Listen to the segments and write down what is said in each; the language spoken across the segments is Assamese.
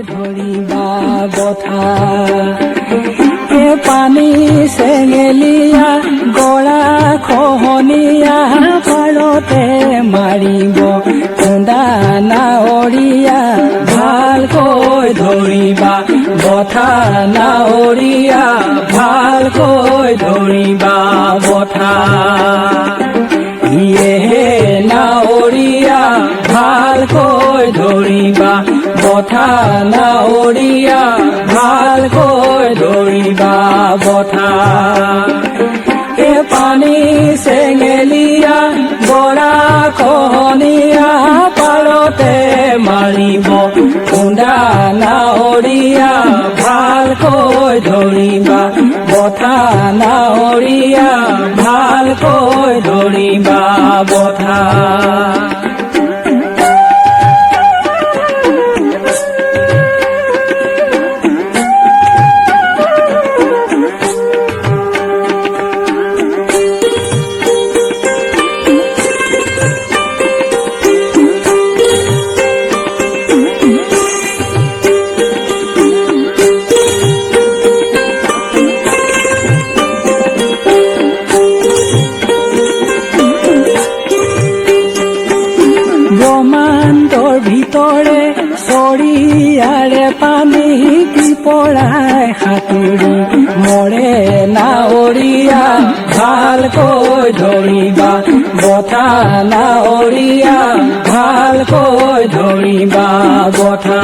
ধৰিবা বঠা পানী চেঙেলীয়া গৰা খহনীয়া পাৰতে মাৰিব খুন্দা নাৱৰীয়া ভালকৈ ধৰিবা বঠা নাৱৰীয়া ভালকৈ ধৰিবা বঠা ইয়েহে নাৱৰীয়া ভালকৈ ধৰিবা বঠা নাৱৰীয়া ভালকৈ ধৰিবা বঠা পানী চেঙেলীয়া গৰা খহনীয়া পাৰতে মাৰিব খুন্দা নাৱৰীয়া ভালকৈ ধৰিবা বঠা নাৱৰীয়া ভালকৈ ধৰিবা বঠা ব্ৰহ্মাণ্ডৰ ভিতৰে চৰিয়াৰে পানী পৰাই সাঁতুৰি মৰে নাৱৰীয়া ভালকৈ ধৰিবা বঠা নাৱৰীয়া ভালকৈ ধৰিবা বঠা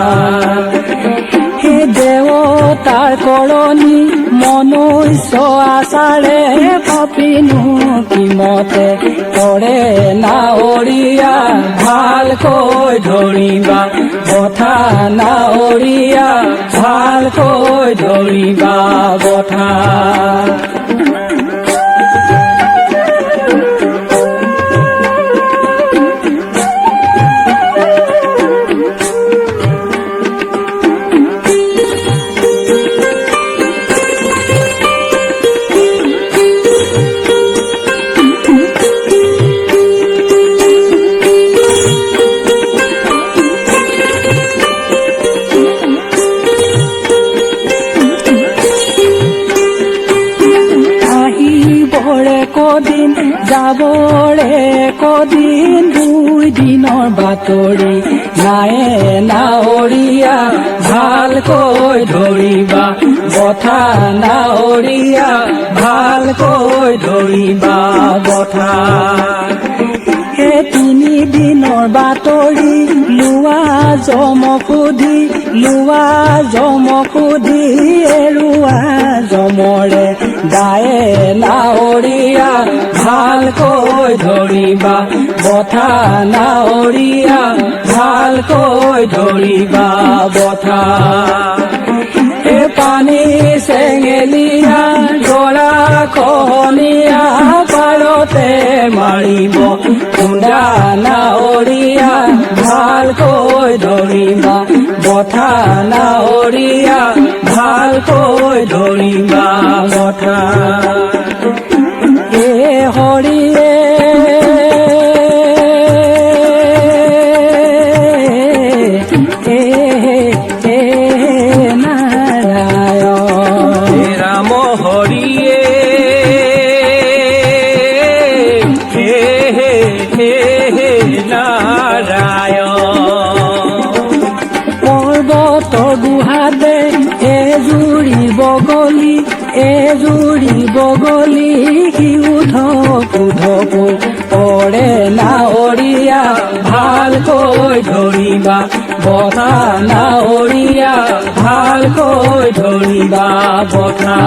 হে দেৱতাৰ কৰণী মনুষ্য আচাৰে পাপিনো কিমতে কৰে নাৱৰীয়া ভালকৈ ধৰিবা বঠা নাৱৰীয়া ভালকৈ ধৰিবা বঠা কদিন যাবৰে কদিন 2 দিনৰ বাতৰি নায়ে নাৱৰীয়া ভালকৈ ধৰিবা বঠা নাৱৰীয়া ভালকৈ ধৰিবা বঠা হে 3 দিনৰ বাতৰি লোৱা জমক সুধি এৰুৱা জমৰে দায়ে নাৱৰীয়া ভালকৈ ধৰিবা বঠা নাৱৰীয়া ভালকৈ ধৰিবা বঠা পানী চেঙেলীয়া গৰা খহনীয়া পাৰতে মাৰিব খুন্দা নাৱৰীয়া ভালকৈ ধৰিবা বঠা নাৱৰীয়া ভালকৈ ধৰিবা বঠা হৰিয়ে গুহাতে এজুৰি বগলী উধকু পৰে নাৱৰীয়া ভালকৈ ধৰিবা বঠা নাৱৰীয়া ভালকৈ ধৰিবা বঠা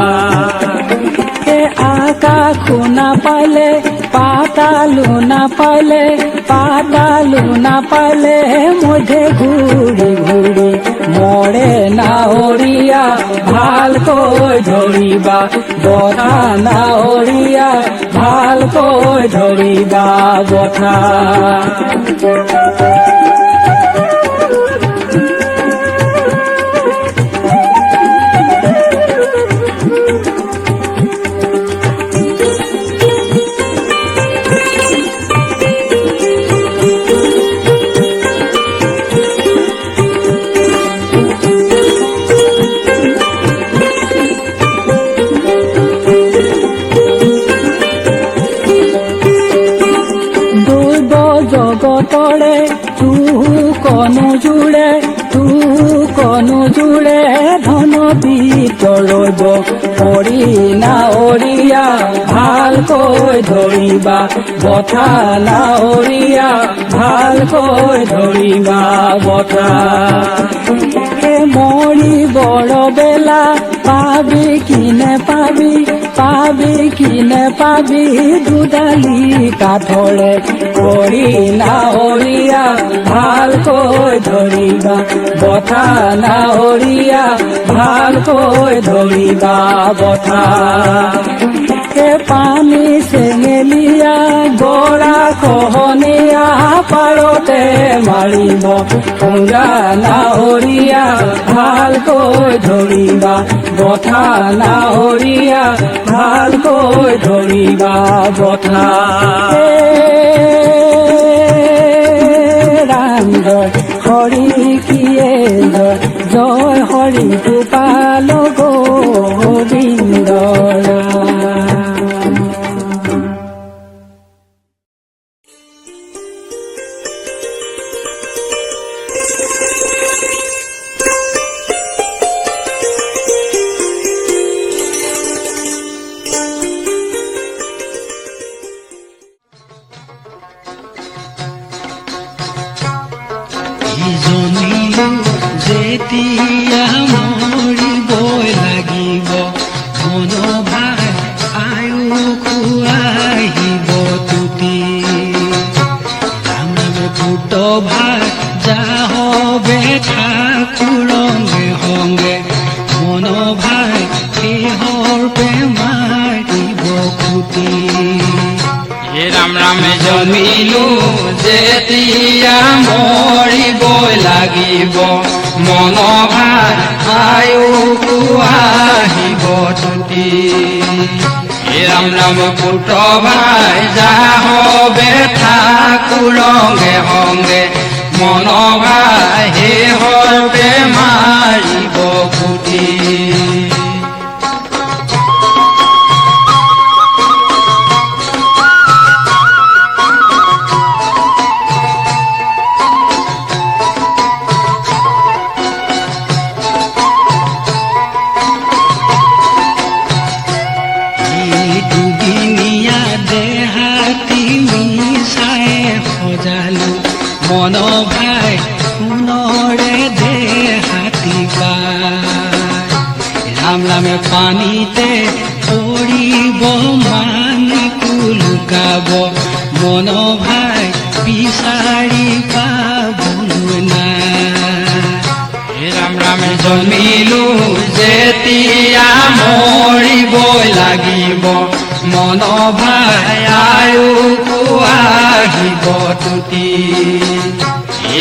আকাশো নাপালে পাতালো নাপালে মধ্যে ঘূৰি মৰে নাৱৰীয়া ভালকৈ ধৰিবা বঠা নাৱৰীয়া ভালকৈ ধৰিবা বঠা নোজোৰে নোজোৰে ধন ভিতৰব কৰি নাৱৰীয়া ভালকৈ ধৰিবা বঠা নাৱৰীয়া ভালকৈ ধৰিবা বঠা মৰিবৰ বেলা পাবি কি নেপাবি দুডালি কাঠৰে কৰি নাৱৰীয়া ভালকৈ ধৰিবা বঠা নাৱৰীয়া ভালকৈ ধৰিবা বঠা পানী চেঙেলীয়া গৰা খহনীয়া পাৰতে মাৰিব খুন্দা নাৱৰীয়া ভালকৈ ধৰিবা বঠা নাৱৰীয়া ভালকৈ ধৰিবা বঠা ৰাম জয় হৰি কিয়ে জয় হৰি গোপাল গোবিন্দ যেতিয়া মৰিবই লাগিব মন ভাই আয়ু খুৱাইব তুতি আমাৰ পুত ভাই যাহ ঠাকুৰঙ্গে সংগে মন ভাই কিহৰ বেমাৰিব খুটি ৰাম ৰাম জন্মিলো যেতিয়া মৰিবই লাগিব মন ভাই আয়ু আহিব তুতি ৰাম ৰাম পুত ভাই যাহ ঠাকুৰঙ্গে সংগে মন ভাই হেহৰ বেমাৰিব খুটি মন ভাই সোণৰে দেহাতি পায় ৰাম ৰামে পানীতে পৰিব মানি কুলুকাব মন ভাই বিচাৰি পাবলৈ নাই ৰাম ৰামে জন্মিলো যেতিয়া মৰিবই লাগিব মন ভাই আয়ু আহিব তুতি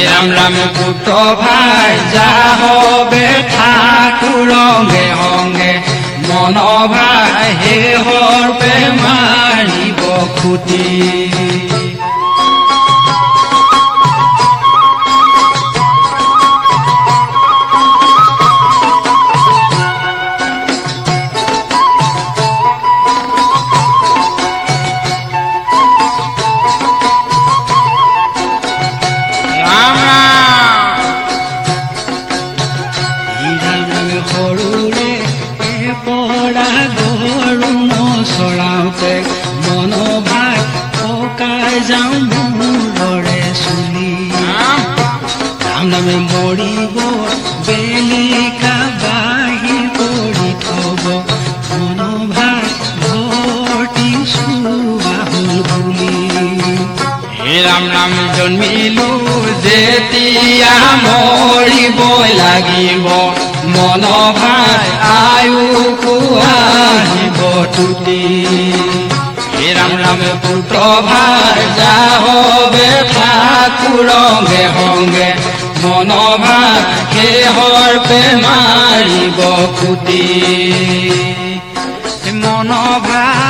ৰাম ৰাম পুত ভাই যাহ ঠাকুৰঙ্গে সংগে মন ভাই হেহৰ বেমাৰিব খুটি সৰুৰে পৰা গৰু নচৰাওঁতে মন ভাই পকাই যাওঁ মূৰৰে চুলি ৰাম নামে মৰিব বেলিকা বাহিৰ কৰি থব মন ভাই ভৰ্তি চুৱা হ'ল বুলি ৰাম ৰাম জন্মিলো যেতিয়া মৰিবই লাগিব মন ভাই আয়ু আহিব তুতি ৰাম ৰাম পুত ভাই যাহ ঠাকুৰঙ্গে সংগে মন ভাই হেহৰ বেমাৰিব খুটি মন ভাই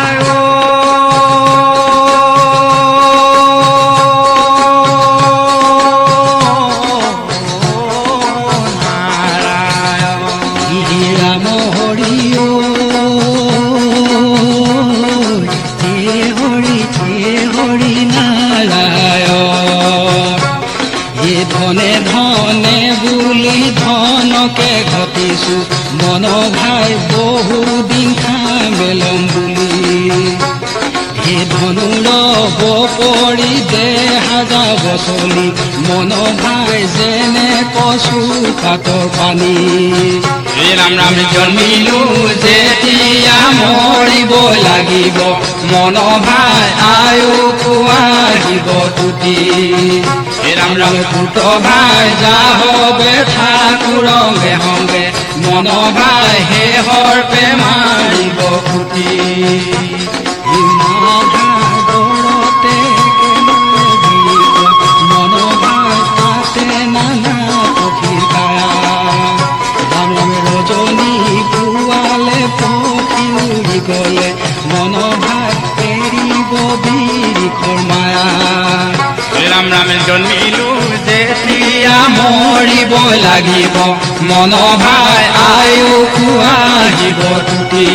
ধনে ধন মনকে ঘটিছো মন ভাই বহুদিন খামেলম বুলি হে ধনুৰ বপৰি দেহা যাব চলি মন ভাই যেনে কচু পাতৰ পানী হে ৰাম ৰাম জন্মিলো যেতিয়া মৰিব লাগিব মন ভাই আয়ু খুৱাহিব তুতি হে ৰাম ৰাম পুত ভাই যাহবে ঠাকুৰ ৰঙে সংগে মন ভাই শেহৰ বেমাৰিব খুটি মহাভাৰতে মন ভাই তাতে নানা পক্ষীৰ কায়া ৰাম ৰজনী পুৱালে পক্ষী উৰি গলে মন ভাই এৰিব বিৰিখৰ মায়া হে ৰাম ৰাম জন্মিলো যেতিয়া মৰিব লাগিব মন ভাই আয়ু খুৱাহিব তুতি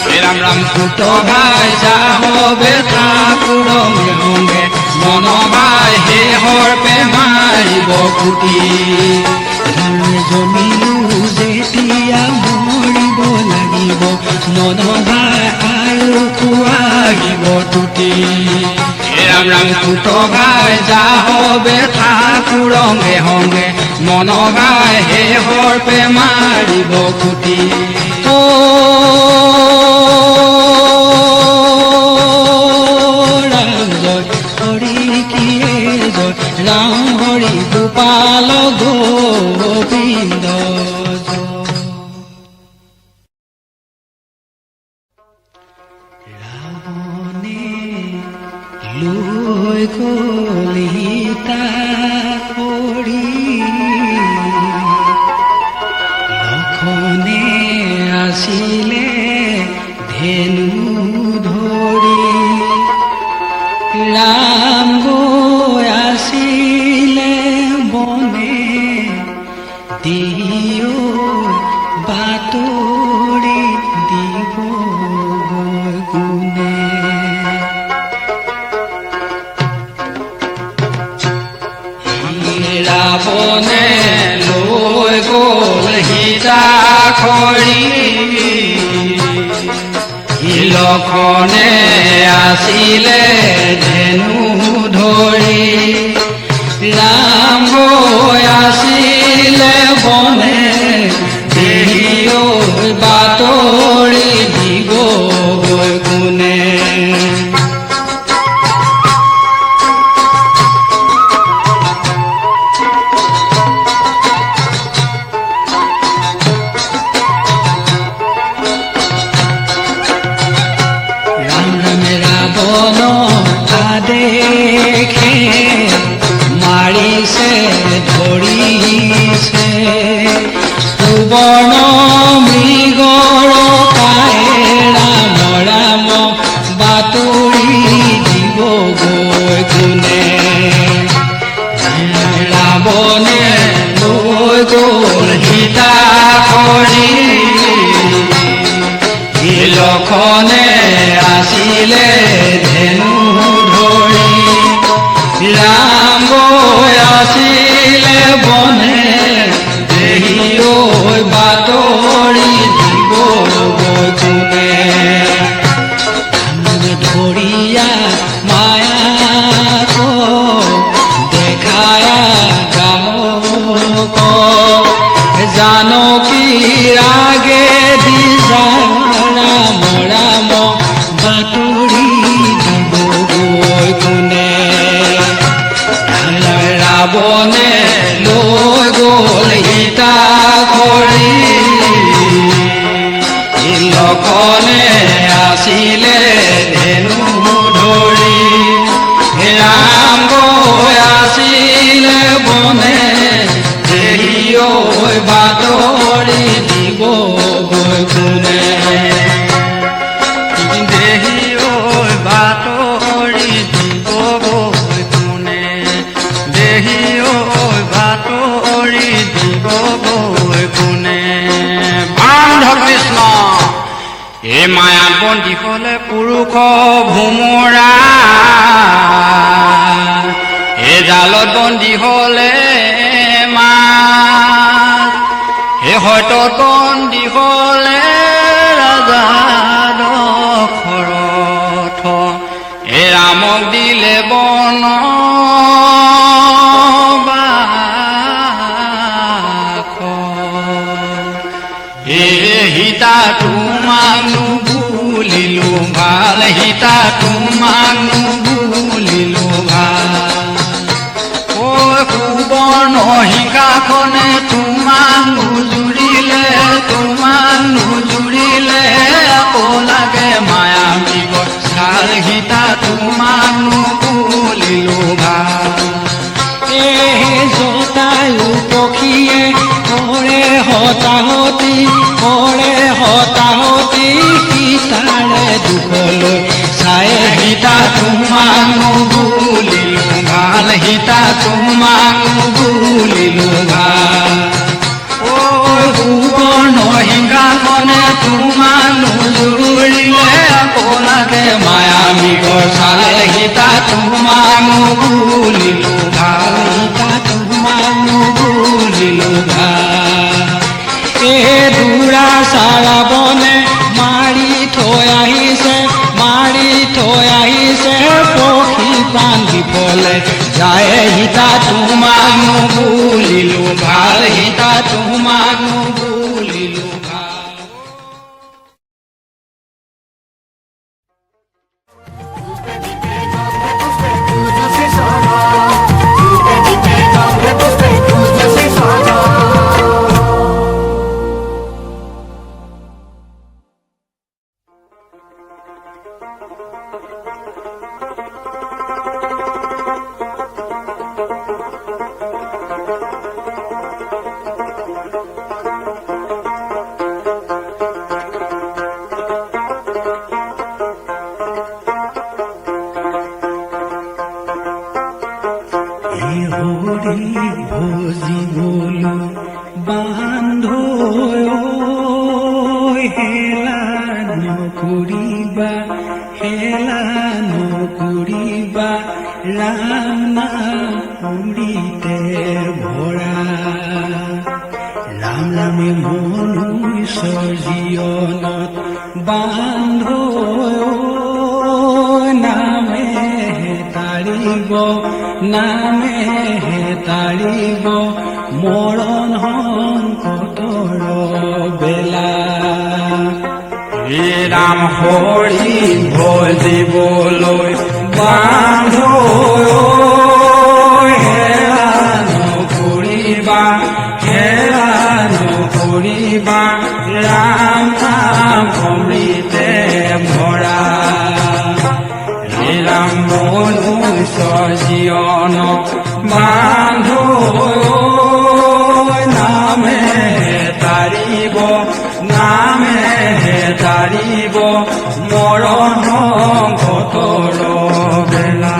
হে ৰাম ৰাম পুত ভাই যাহবে ঠাকুৰ ৰঙে সংগে মন ভাই শেহৰ বেমাৰিব খুটি জমিলো যেতিয়া মৰিব লাগিব মন ভাই আৰু খুৱাহিব তুতি হে ৰাম ৰাম পুত ভাই যাহবে ঠাকুৰ ৰঙে সংগে মন ভাই শেহৰ বেমাৰিব খুটি ৰাম জয় হৰি কিয়ে জয় ৰাম হৰি গোপাল গোবিন্দ ৰাৱণে লৈ গ'ল সীতা কৰি লক্ষণে আছিলে ধেনু ধৰি ৰাম গৈ আছিলে বনে দিও বাতৰি দিব গৈ গুণে ৰাৱণে লৈ গ'ল সীতা খৰি লক্ষণে আছিলে ধেনু ধৰি ৰাম গৈ আছিলে বনে দেহিও বাতৰি দিব গৈ কোনে ৰাৱণ আদেশে মাৰিছে ধৰিছে সুবৰ্ণ মৃগৰ কায়ে ৰাম ৰাম বাতৰি দিব গৈ কোনে ৰাৱণে লৈ গ'ল সীতা কৰি লক্ষণে আছিলে ধেনু ধৰি ৰাম গৈ আছিলে বনে দেহিও বাতৰি দিব গৈ কোনে ধৰিয়া মায়াক দেখায়া গামক জানকী আগে দি ৰাম ৰাম বাতৰি দিব গৈ কোনে ৰাৱণে লৈ গ'ল সীতা কৰি লক্ষণে আছিলে ধেনু ধৰি ৰাম গৈ আছিলে বনে দেহিও বাতৰি দিব গৈ কোনে দেহিও বাতৰি দিব গৈ কোনে দেহিও বাতৰি দিব গৈ কোনে বান্ধ কৃষ্ণ এই মায়া বন্দী হলে পুৰুষ ভোমোৰা এই জালত বন্দী হলে মাছ হয়তো বন্দী হলে ৰাজা দশৰথ এ ৰামক দিলে বনবাস এ সীতা তোমাক নুবুলিলো ভাল সীতা তোমাক নুবুলিলো ভাল সুবৰ্ণ শিখাখনে তোমাক নুজুৰিলে আকৌ লাগে মায়া মৃগত ছাল সীতা তোমাক নুবুলিলো ভাল জটায়ু পক্ষীয়ে কৰে হতাহতি সীতাৰে দুখলৈ চাই সীতা তোমাক নুবুলিলো ভাল সীতা তোমাক নুবুলিলো ভাল সুবৰ্ণ সিংহাসনে তোমাক নুজুৰিলে আকৌ লাগে মায়া মৃগৰ চালে সীতা তোমাক নুবুলিলো ভাল সীতা তোমাক নুবুলিলো ভাল দুৰা চাৰাবনে মাৰি থৈ আহিছে পক্ষী প্ৰাণ দিবলৈ যায় সীতা তোমাক নুবুলিলো ভাল সীতা তোমাক নুবুলিলো ভাল ভজিবলৈ বান্ধো হেলা নকৰিবা ৰাম নাম অমৃতে ভৰা ৰাম নামে মনুষ্য জীৱনত বান্ধো নামে তাৰিব মৰণ সংকটৰ বেলা হে ৰাম হৰি ভজিবলৈ বান্ধো হেৰা নকৰিবা ৰাম নাম অমৃতে ভৰা হে ৰাম মনুষ্য জীৱনক বান্ধো নামে তাৰিব মৰণ সংকটৰ বেলা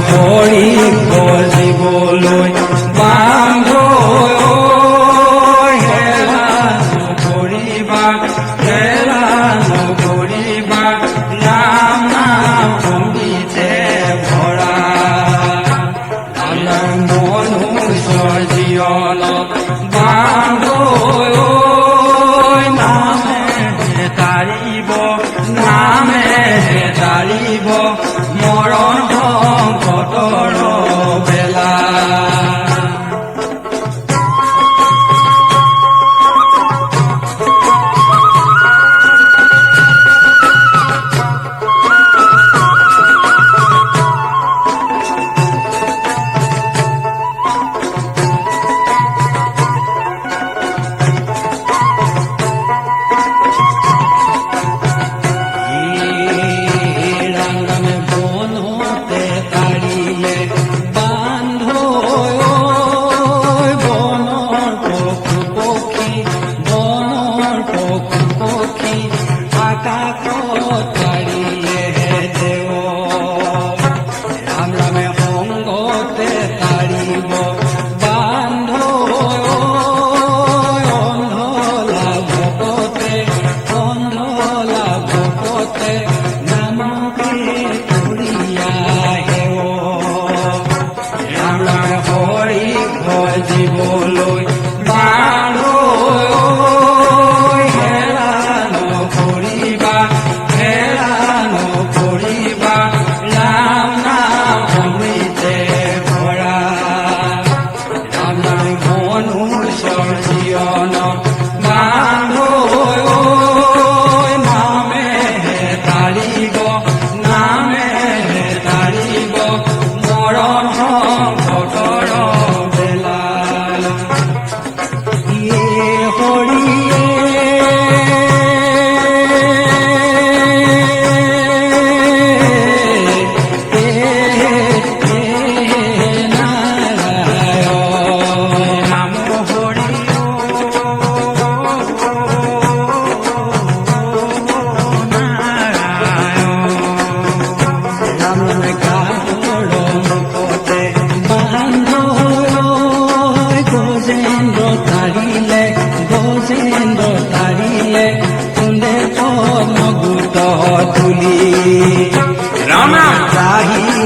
হৰি ভজিবলৈ বান্ধো হেৰা নকৰিবা ৰাম নাম অমৃতে ভৰা মনুষ্য জীৱনত বান্ধো নামে তাৰিব মৰণ সংকটৰ বেলা সজিবলৈ বান্ধো হেৰা নকৰিবা ৰাম নাম অমৃতে ভৰা ৰাম নাম মনুষ্যৰ জীৱন বান্ধো নামে তাৰিব মৰণ সংকটৰ বেলা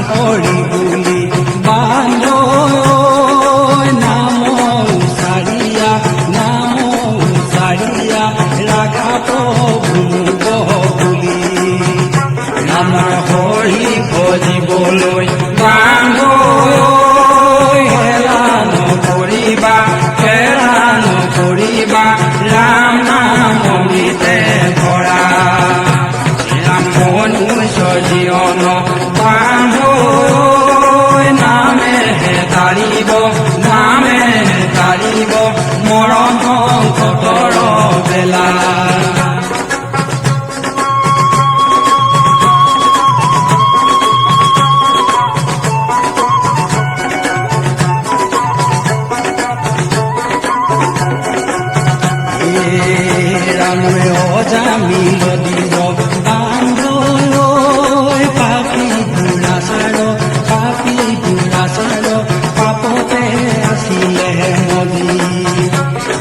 হৰি বুলি বান্ধো নাম চাৰিয়া ৰাখা প্ৰভু বুলি নাম হৰি ভজিবলৈ বান্ধো হেৰা নকৰিবা ৰাম নাম অমৃতে ভৰা ৰাম মনুষ্যৰ জীৱন বান্ধো নামে তাৰিব মৰণ সংকটৰ বেলা ৰামে অজামিল দিব বান্ধো পাপী বুঢ়াচাৰ পাপতে আছিলে নদী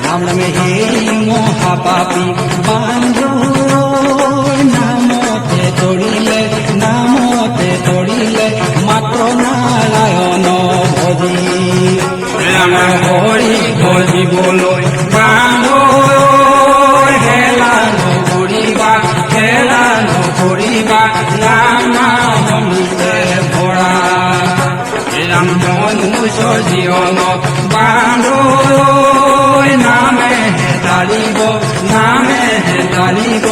ৰাম নামে সেই মহাপাপী বান্ধো নামতে তৰিলে মাত্ৰ নাৰায়ণ ভজি ৰাম হৰি ভজিবলৈ বান্ধো হেলা নকৰিবা ৰাম নাম অমৃতে ভৰা ৰাম মনুষ্যৰ জীৱনত বান্ধো নামে তাৰিব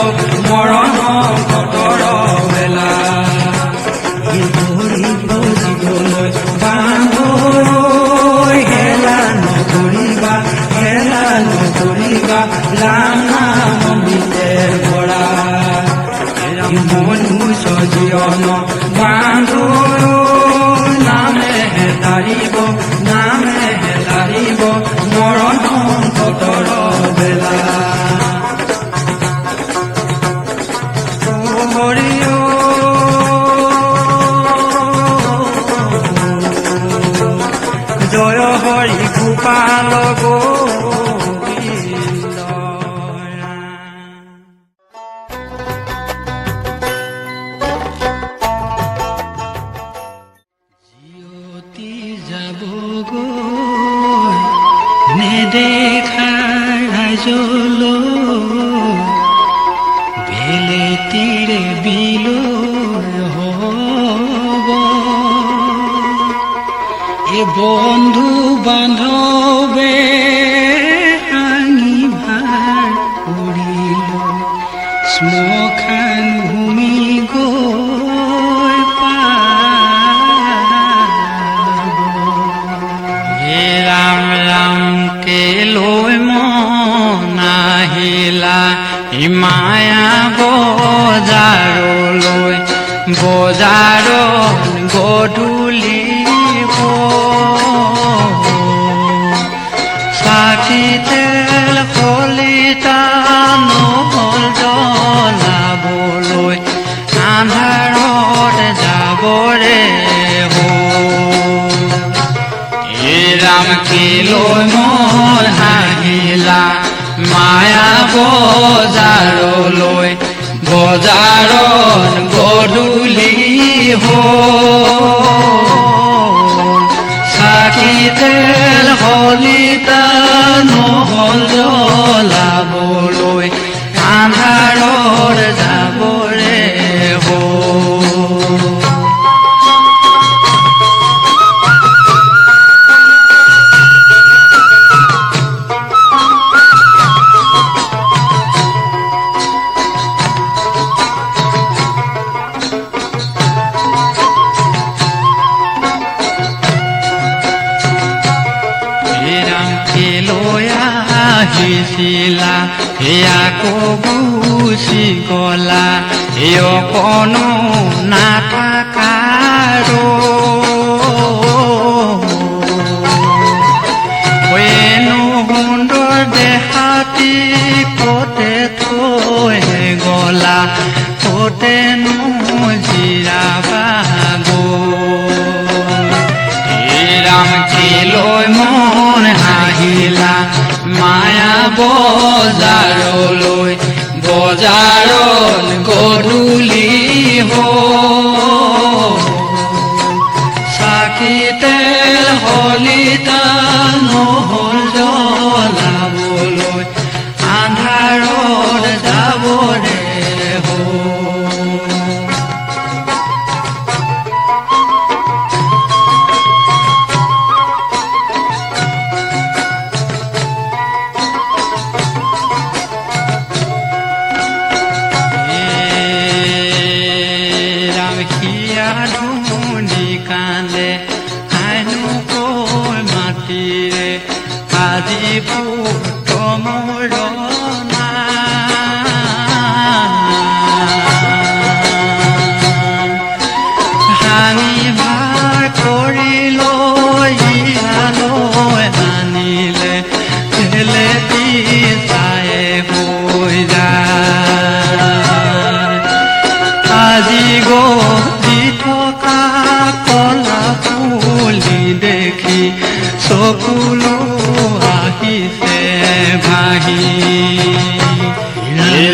মৰণ সংকটৰ বেলা জীৱলৈ বান্ধো হেলা নকৰিবা ৰাম নাম অমৃতে ভৰা মনুষ্য জীৱন বান্ধো নামে তাৰিব মৰণ সংকটৰ বেলা হৰি জয় হৰি গোপাল গোবিন্দ জিয়তি যাব গৈ নেদেখা ৰাইজলৈ বেলেতিৰে বিলৈ হ'ব এ বন্ধু বান্ধৱে ভাঙি ভাৰ কৰিল শ্মশান ভূমি গৈ পাব হে ৰাম কে লৈ মন আহিলা মায়া বজাৰলৈ বজাৰত গধূলি চাকি তেল কলিতা নহল জ্বলাবলৈ আন্ধাৰত যাবৰে ৰাম কি লৈ মন হাঁহিলা মায়া বজাৰলৈ বজাৰত গধূলি হ'ল চাকি তেল হ'ল হলিতা নহল জ্বলাবলৈ আন্ধাৰত যাবৰে হ'ল আহিছিলা আকৌ গুচি গলা অকণো নাথাকাৰো এনো সুন্দৰ দেহাতি কতে থৈ গলা কতেনো জিৰাবা ৰাম কিলৈ মন হাঁহিলা মায়া বজাৰলৈ বজাৰত গধূলি চাকি তেল হলিতা নহল জ্বলাবলৈ আন্ধাৰত যাবৰে চকুলো আহিছে ভাহি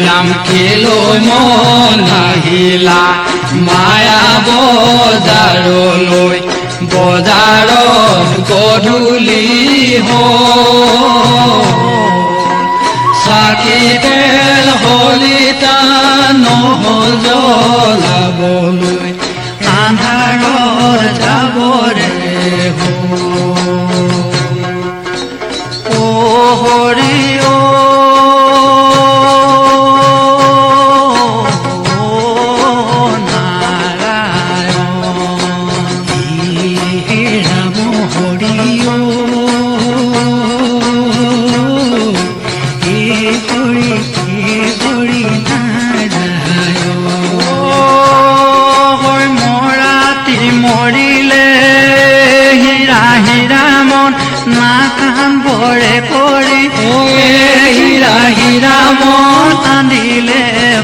ৰাম কিলৈ মন আহিলা মায়া বজাৰলৈ বজাৰত গধূলি চাকি তেল হলিতা নহল জ্বলাবলৈ আন্ধাৰত যাবৰে হৰি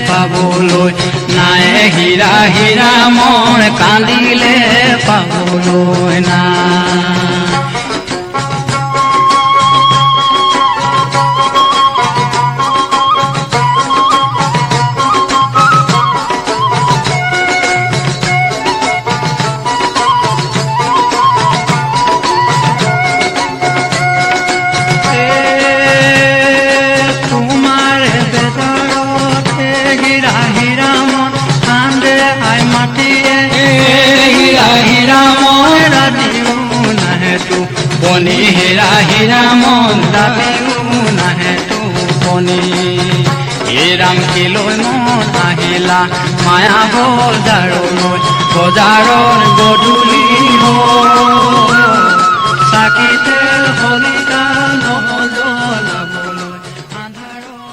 পাবলৈ নাই হীৰা হীৰা মন কান্দিলে পাবলৈ নাই বনি হীৰা হীৰা মন ৰাতিও নাহে টোপনি ৰাম কিলৈ মন আহিলা মায়া বজাৰলৈ বজাৰৰ গধূলি চাকি তেল হলিতা নহল জ্বলাবলৈ আন্ধাৰত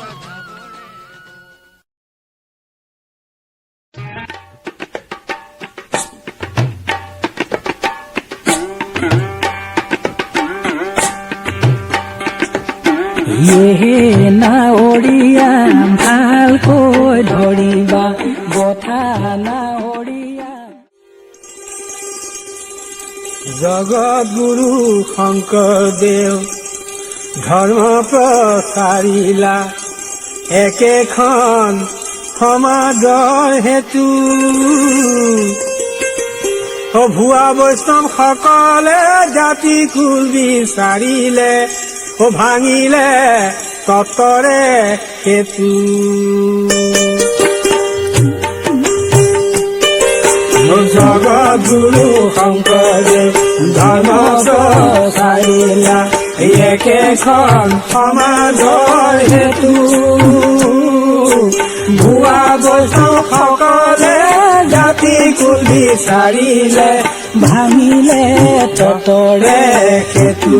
নাৱৰীয়া ভালকৈ ধৰিবা বঠা নাৱৰীয়া জগতগুৰু শংকৰদেৱ ধৰ্ম প্ৰচাৰিলা একেখন সমাজৰ হেতু ভুৱা বৈষ্ণৱ সকলে জাতি কুল বিচাৰিলে ভাঙিলে তত্তৰে সেতু জগদ্গুৰু শংকৰদেৱ ধৰ্ম প্ৰচাৰিলা একেখন সমাজৰ হেতু ভুৱা বৈষ্ণৱ সকলে জাতি কুল বিচাৰিলে ভাঙিলে ততৰে সেতু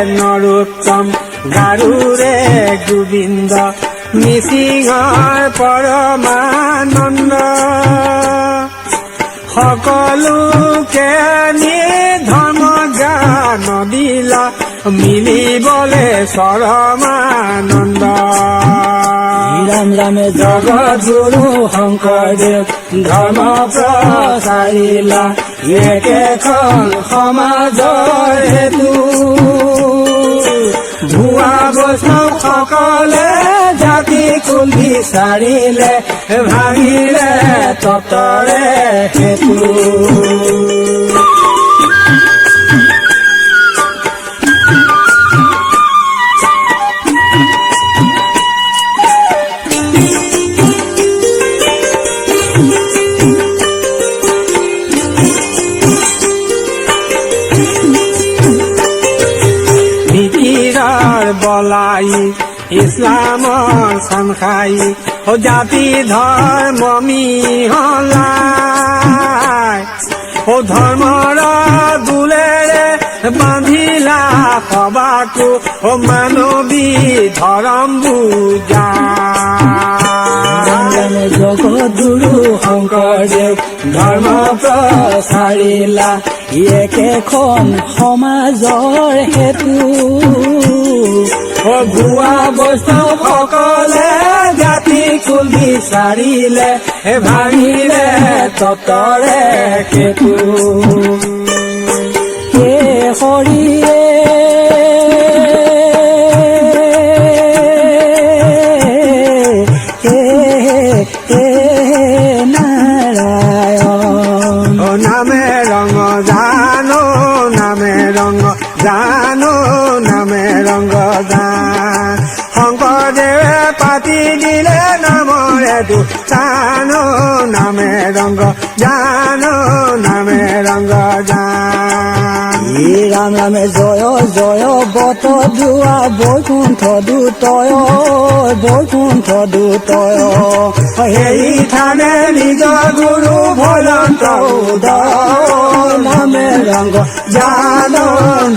নৰোত্তম গাৰুৰে গোবিন্দ মিচিঙৰ পৰমানন্দ সকলোকে ধৰ্ম জ্ঞান দিলা মিলিবলে চৰমানন্দ ৰাম ৰামে জগদ্গুৰু শংকৰদেৱ ধৰ্ম প্ৰচাৰিলা একেখন সমাজৰ হেতু ভুৱা বৈষ্ণৱ সকলে জাতি কুল বিচাৰিলে ভাঙিলে ততৰে হেতু বলাই ইছলামৰ চানখাই জাতি ধৰ্ম মিহলাই ধৰ্মৰ দোলেৰে বান্ধিলা সবাকো মানৱী ধৰম বুজাই জগদ্গুৰু শংকৰদেৱ ধৰ্ম প্ৰচাৰিলা একেখন সমাজৰ হেতু ভুৱা বৈষ্ণৱ সকলে জাতি কুল বিচাৰিলে ভাঙিলে ততৰে সেতু হৰিয়ে নাৰায়ণ নামে ৰঙ জানো নামে ৰঙ জানো নামে ৰঙ জান শংকৰদেৱে পাতি দিলে নামৰে জানো নামে ৰঙ জানো নামে ৰঙ জান ৰাম ৰামে জয় জয় বত দুৱা বৈকুণ্ঠ দুতয় বৈকুণ্ঠ দুতয় সেই থানে নিজ গুৰু ভয়ন্ত উদয় নামে ৰঙ জানো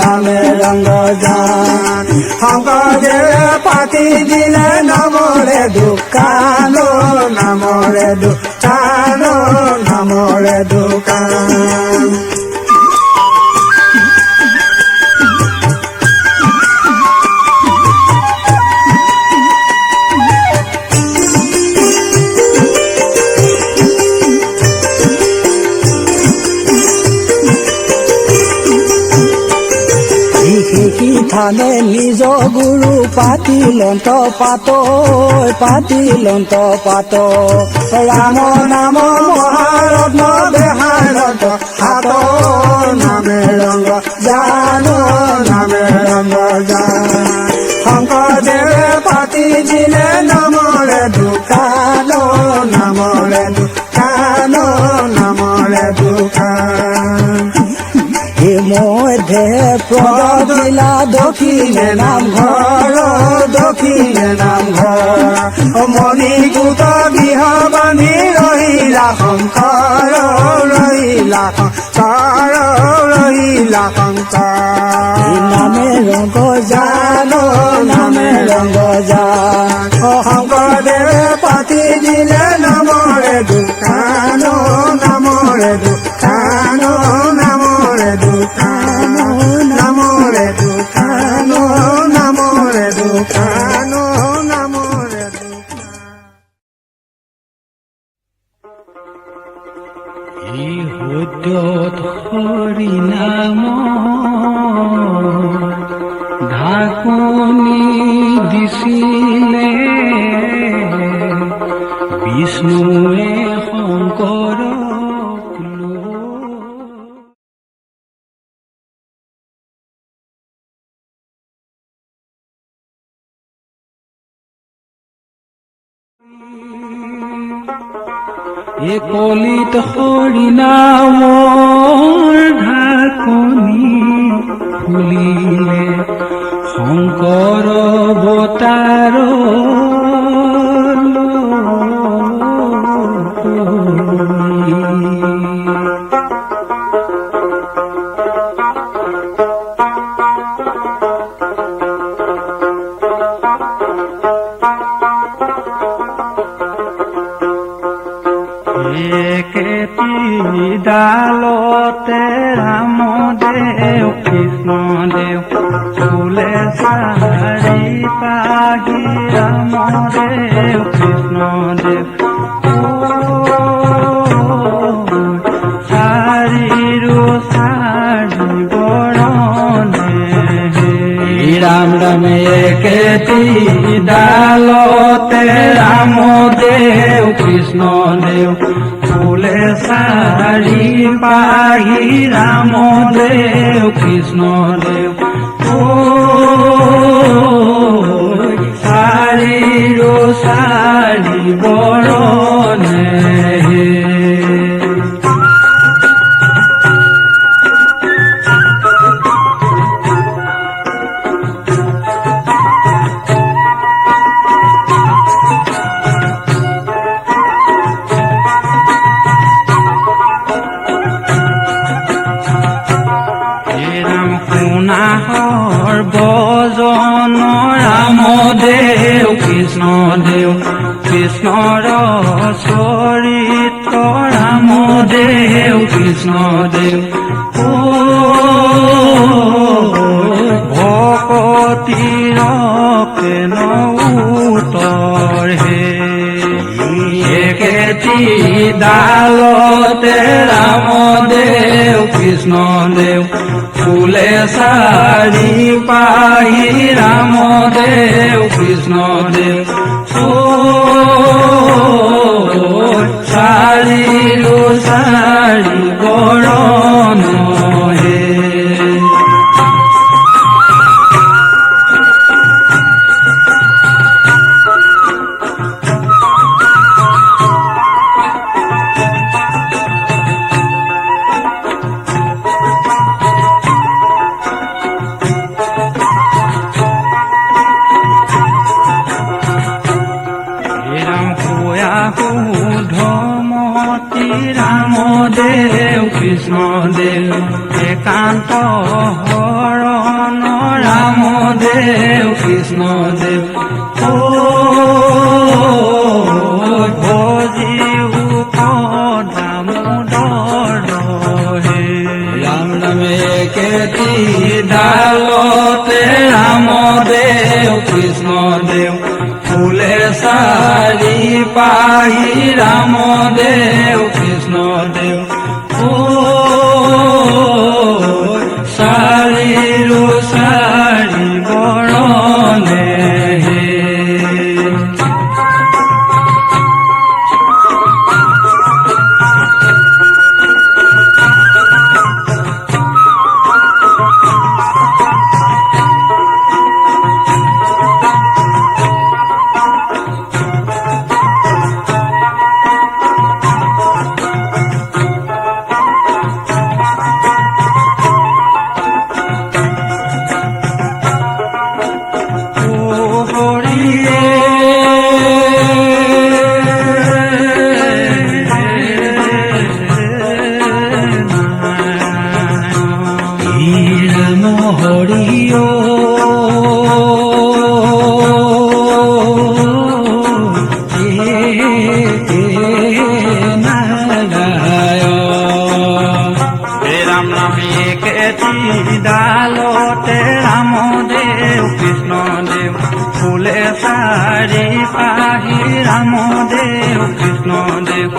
নামে ৰঙ জান শংকৰদেৱে পাতি দিলে নামৰে দোকান নামৰে দোকান নামৰে দোকান থানে নিজ গুৰু পাতিলন্ত পাতিলন্ত পাত ৰাম নাম মহাৰত্ন বেহাৰত হাত নামে ৰঙ জানো নামে ৰঙ জান শংকৰদেৱে পাতি দিলে নামৰে দোকান নামৰে দোকান নামৰে দোকান মধ্যে প্ৰদিলা দক্ষিণে নামঘৰ দক্ষিণে নামঘৰ মণিকূট গৃহ বান্ধি ৰহিলা শংকৰ ৰহিলা শংকৰ ৰহিলা শংকৰ নামে ৰঙ জানো নামে ৰঙ জান শংকৰদেৱে পাতি দিলে নামৰে দোকান নামৰে দোকান নামৰে দোকান নামৰে দোকান নামৰে দোকান নামৰে দোকান এই সত্যত হৰি নাম ঢাকনি দিছিলে বিষ্ণুৱে শংকৰক লৈ। এ কলিত হৰি নামৰ ঢাকনি খুলিলে শংকৰ অৱতাৰ একেটি ডালতে ৰামদেৱ কৃষ্ণদেৱ ফুলে চাৰি পাহি ৰামদেৱ কৃষ্ণদেৱ চাৰিৰো চাৰি বৰণে ৰাম ৰাম একেটি ডালতে ৰামদেৱ কৃষ্ণদেৱ ফুলে চাৰি পাহি ৰামদেৱ কৃষ্ণদেৱ চাৰিৰো চাৰি বৰণে বজন ৰামদেৱ কৃষ্ণদেৱ কৃষ্ণৰ চৰিত্ৰ ৰামদেৱ কৃষ্ণদেৱ ভকতিৰ কেন উত্তৰ হে একেটি ডালতে ৰামদেৱ কৃষ্ণদেৱ ফুলে চাৰি পাহি ৰামদেৱ কৃষ্ণদেৱ চাৰিৰো চাৰি বৰণ হে ধমতি ৰামদেৱ কৃষ্ণদেৱ একান্ত হৰণ ৰামদেৱ কৃষ্ণদেৱ ভজিও দামোদৰ হে ৰাম ৰাম একেটি ডালতে ৰামদেৱ কৃষ্ণদেৱ ফুলে চাৰি পাহি ৰামদেৱ কৃষ্ণদেৱ চাৰিৰো চাৰি বৰণে হে ডালতে ৰামদেৱ কৃষ্ণদেৱ ফুলে চাৰি পাহি ৰামদেৱ কৃষ্ণদেৱ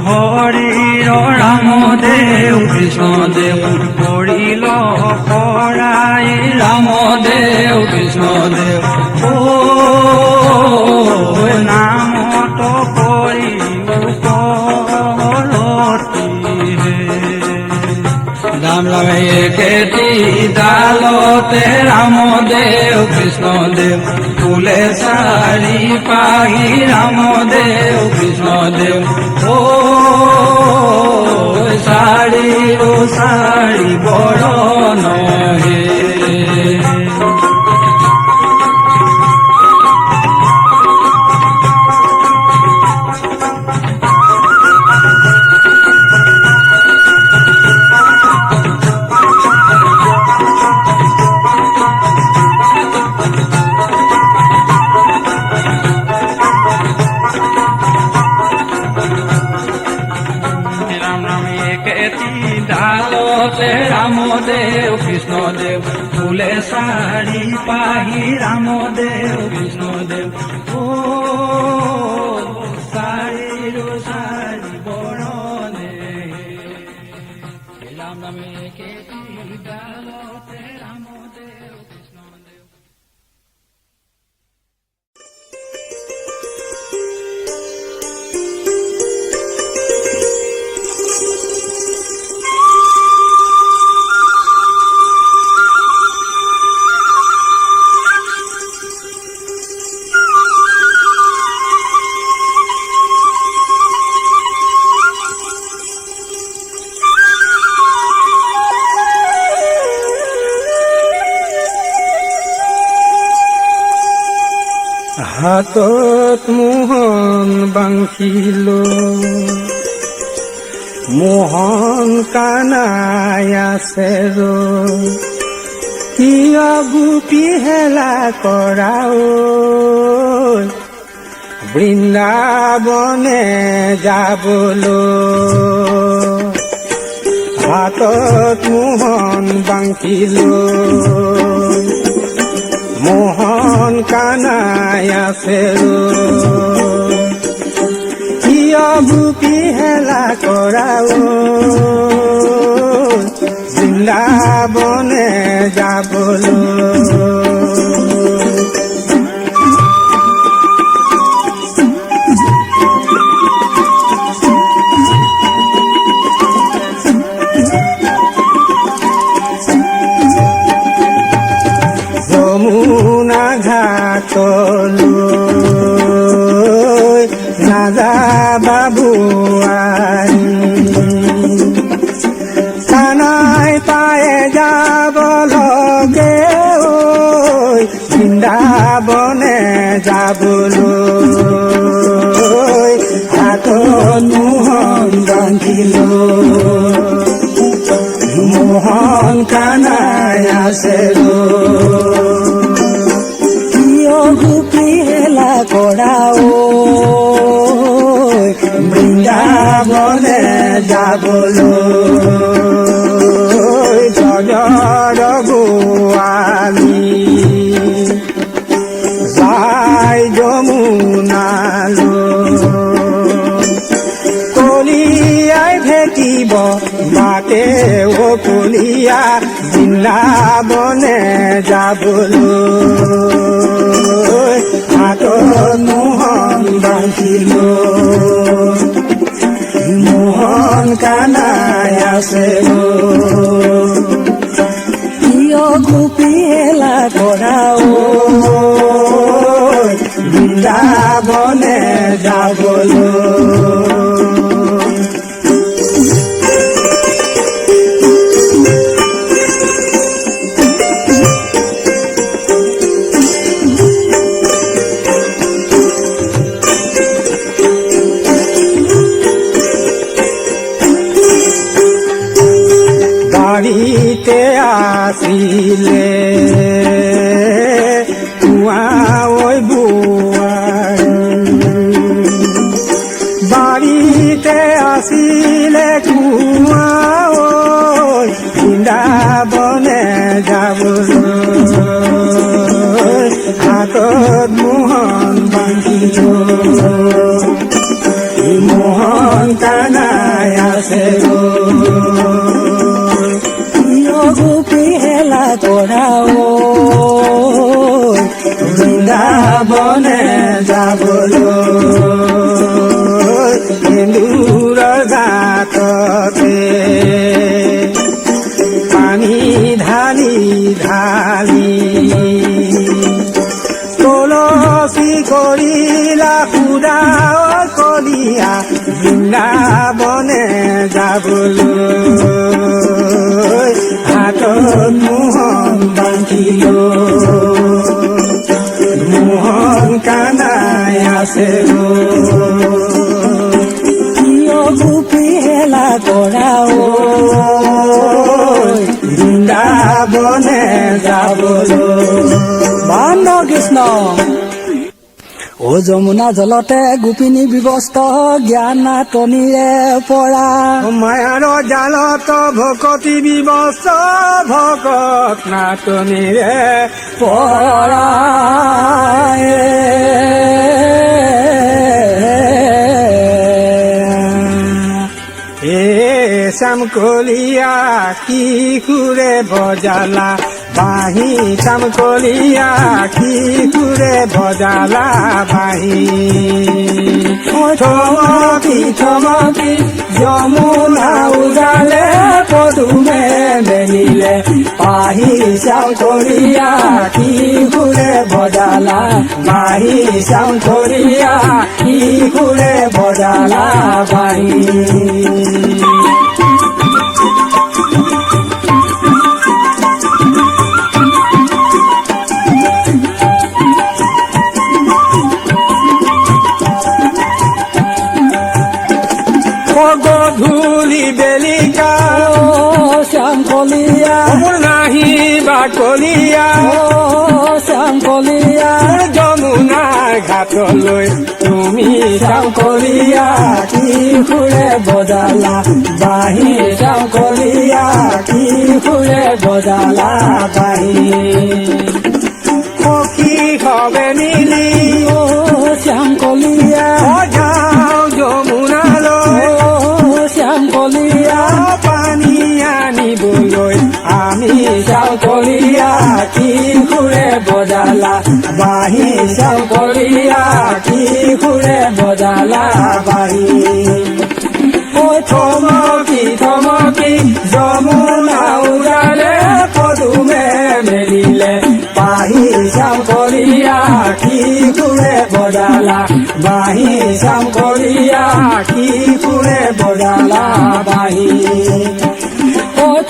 হৰিৰ ৰামদেৱ কৃষ্ণদেৱ কৰিল পৰাই ৰামদেৱ কৃষ্ণদেৱ ঐ নামত কৰি উপলতি ৰাম ৰামে একেটি ডালতে ৰামদেৱ কৃষ্ণদেৱ ফুলে চাৰি পাহি ৰামদেৱ কৃষ্ণদেৱ চাৰিৰো চাৰি বৰণ হে ৰাম ৰামে একেটি ডালতে ৰামদেৱ কৃষ্ণদেৱ ফুলে চাৰি পাহি ৰামদেৱ কৃষ্ণদেৱ চাৰিৰো চাৰি বৰণে ৰাম ৰামে কেটি ডালতে ৰামদেৱ কৃষ্ণদেৱ হাতত মোহন বাংশী মোহন কানাই আছে কিয় গোপী হেলা কৰাও বৃন্দাবনে যাবলৈ হাতত মোহন বাংশী মোহন কানাই আছে কিয় গোপী হেলা কৰাও বৃন্দাবনে যাবলৈ যমুনা ঘাটলৈ নাযাবা বোৱাৰী কানাই পায়ে যাব লগে বৃন্দাবনে যাবলৈ হাতত মোহন বান্ধিলৈ মোহন কানাই আছে কিয় গোপী হেলা কৰাও বৃন্দাবনে যাবলৈ জয়ৰ গোৱালী যায় যমুনালৈ কলিয়াই ভেটিব বাটে কলিয়া বৃন্দাবনে যাবলৈ হাতত মোহন বান্ধিলৈ মোহন কানাই আছে কিয় গোপী হেলা কৰাও বৃন্দাবনে যাবলৈ বাড়িতে আসিলে কুয়া ওই বুয়ার বাড়িতে আসিলে কুয়া ওই বৃন্দাবনে যাবলৈ হাতত মোহন বান্ধিল মোহন কানা আছে গোপী হেলা কৰাও বৃন্দাবনে যাবলৈ এন্দুৰৰ গাততে পানী ঢালি ঢালি তুলসী কৰিলা সুদা কলিয়া বৃন্দাবনে যাবলৈ হাতত মোহন বান্ধিল মোহন কানাই আছে গোপী হেলা কৰাও বৃন্দাবনে যাবলৈ বান্ধ কৃষ্ণ ও যমুনা জলতে গোপিনী বিবস্ত জ্ঞান নাটনিৰে পৰা মায়াৰ জালত ভকতি বিবস্ত ভকত নাটনিৰে পৰা শ্যাম কলিয়া কিশোৰে বজালা বাঁহী শ্যাম কলিয়া কিশোৰে বজালা বাঁহী থমকি থমকি যমুনা উজালে পদুমে মেলিলে পাহি শ্যাম কলিয়া কিশোৰে বজালা বাঁহী শ্যাম কলিয়া কিশোৰে বজালা বাঁহী গধূলি বেলিকা শ্যাম কলিয়া নাহি বা কলিয়া শ্যাম কলিয়া যমুনা ঘাটলৈ তুমি শ্যাম কলিয়া কিশোৰে বজালা বাঁহী শ্যাম কলিয়া কিশোৰে বজালা বাঁহী সখী হবে মিলি শ্যাম কলিয়া যাওঁ যমুনালৈ শ্যাম কলিয়া পানী আনিবলৈ আমি শ্যাম কলিয়া কিশোৰে বজালা বাঁহী শ্যাম কলিয়া কিশোৰে বজালা বাঁহী থমকি থমকি যমুনা উজালে পদুমে মেলিলে বাঁহী শ্যাম কলিয়া কিশোৰে বজালা বাঁহী শ্যাম কলিয়া কিশোৰে বজালা বাঁহী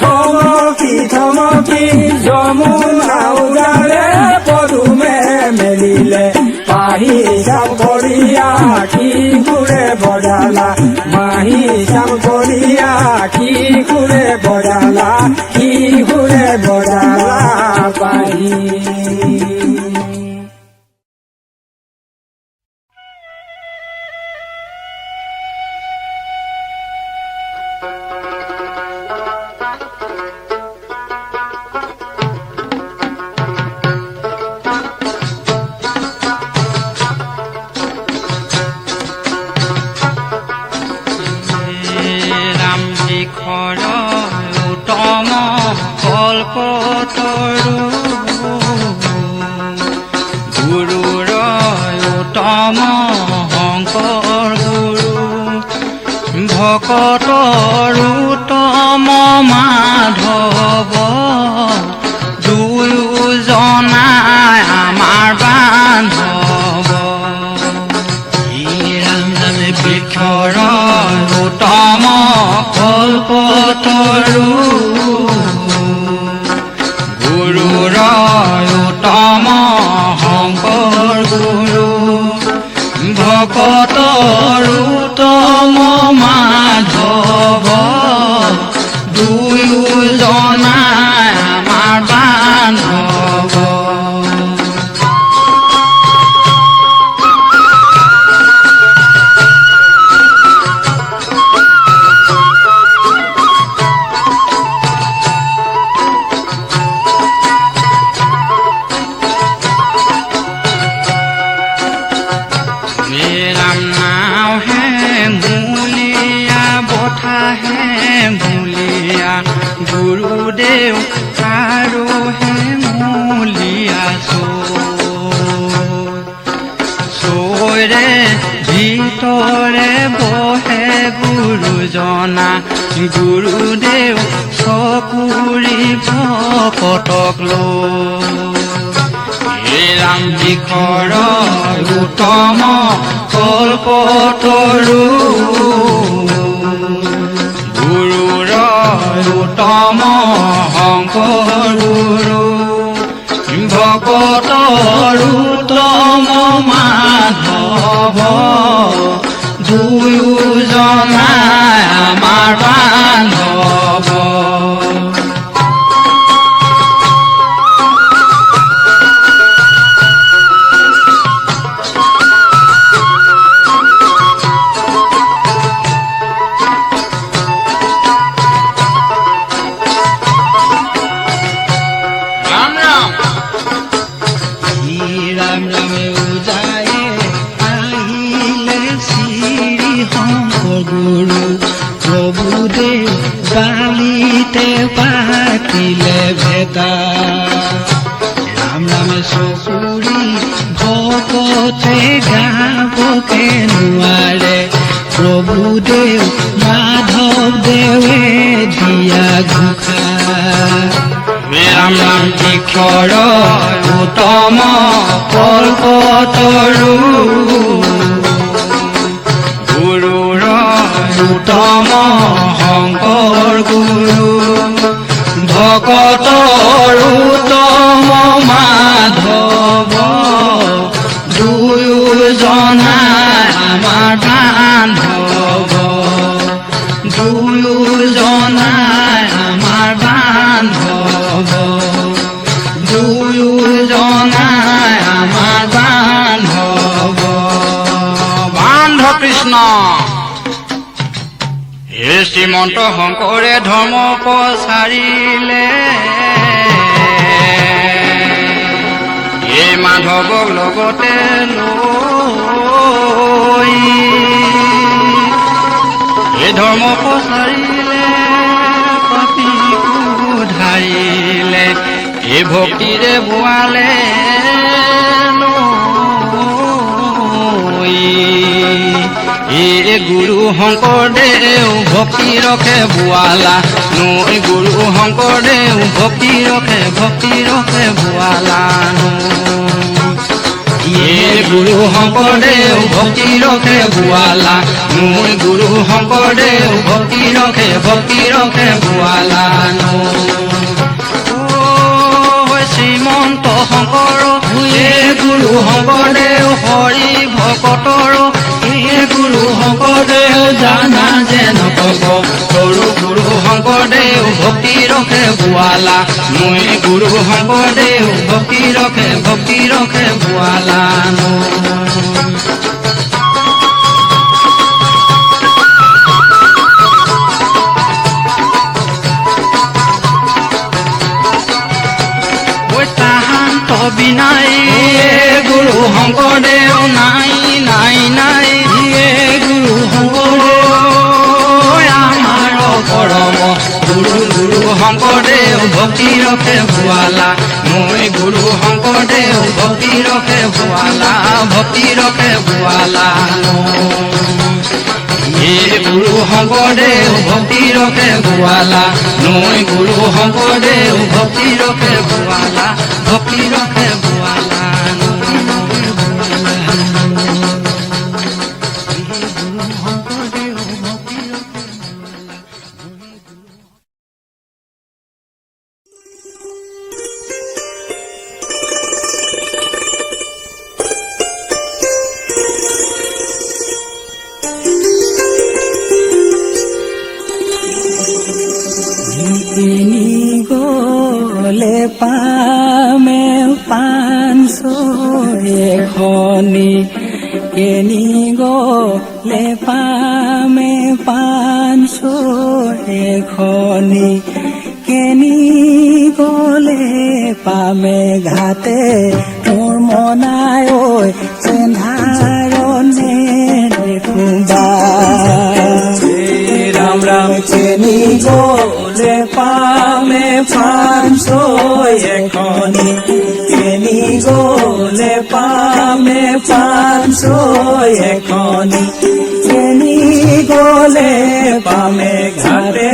থমকি থমকি যমুনা উজালে পদুমে মেলিলে বাঁহী শ্যাম কলিয়া কিশোৰে বজালা বাঁহী শ্যাম কলিয়া কিশোৰে বজালা কিশোৰে বজালা বাঁহী ৰাম শিখৰ উত্তম কল্পতৰু গুৰুৰ উত্তম শংকৰ গুৰু ভকতৰ উত্তম মাধৱ দুয়োজনাই আমাৰ বান্ধৱ বৃক্ষৰ উত্তম কল্পতৰু গুৰুৰ উত্তম শংকৰ গুৰু ভকতৰ উত্তম মাধৱ দুয়োজনাই জনা গুৰুদেৱ চকুৰি ভকতক হে ৰাম শিখৰ উত্তম কল্পতৰু গুৰুৰ উত্তম শংকৰ গুৰু ভকতৰ উত্তম মাধৱ দুয়োজনাই আমাৰ বান্ধৱ ৰাম ৰামে উজায়ে আহিলে শ্ৰী শংকৰ গুৰু প্ৰভুদেৱ বালিতে পাতিলে ভেটা ৰাম ৰামে চকুৰি ভকতে গাবকে নোৱাৰে প্ৰভুদেৱ মাধৱ দেৱে দিয়া ঘোষা ৰাম ৰাম শিখৰ উত্তম কল্পতৰু গুৰুৰ উত্তম শংকৰ গুৰু ভকতৰ উত্তম মাধৱ দুয়োজনাই আমাৰ বান্ধৱ দুয়োজনাই আমাৰ বান্ধৱ দুয়োজনাই আমাৰ বান্ধৱ বান্ধৱ কৃষ্ণ হে শ্ৰীমন্ত শংকৰে ধৰ্ম প্ৰচাৰিলে এই মাধৱক লগতে লৈ এই ধৰ্ম প্ৰচাৰিলে পাপীকো ধাৰিলে এই ভক্তিৰে বোৱালে এই গুৰু শংকৰদেৱ ভক্তি ৰখে বোৱালা নৈ গুৰু শংকৰদেৱ ভক্তি ৰখে বোৱালা এই গুৰু শংকৰদেৱ ভক্তি ৰখে বোৱালা নৈ গুৰু শংকৰদেৱ ভক্তি ৰখে বোৱালা শ্ৰীমন্ত শংকৰ হে গুৰু শংকৰদেৱ হৰি ভকতৰ হে গুৰু শংকৰদেৱ জানা যে নকব সৰু গুৰু শংকৰদেৱ ভক্তি ৰখে বোৱালা মই গুৰু শংকৰদেৱ ভক্তি ৰখে বোৱালা বিনাই গুৰু শংকৰদেৱ নাই গুৰু শংকৰদেৱ আমাৰ পৰম গুৰু শংকৰদেৱ ভক্তি ৰখে বোৱালা মই গুৰু শংকৰদেৱ ভক্তি ৰখে বোৱালা গুৰু শংকৰদেৱ ভক্তি ৰখে বোৱালা নৈ গুৰু শংকৰদেৱ ভক্তি ৰখে বোৱালা গলে পামে 500 এখনি কেনি গলে পামে 500 এখনি কেনি গলে পামে ঘাটে মোৰ মনাই ঐ চেন্ধাৰণে দেখুবা ৰাম ৰাম কেনি গলে পামে 500 এখনি কেনি গলে পামে 500 এখনি কেনি গলে পামে ঘাটে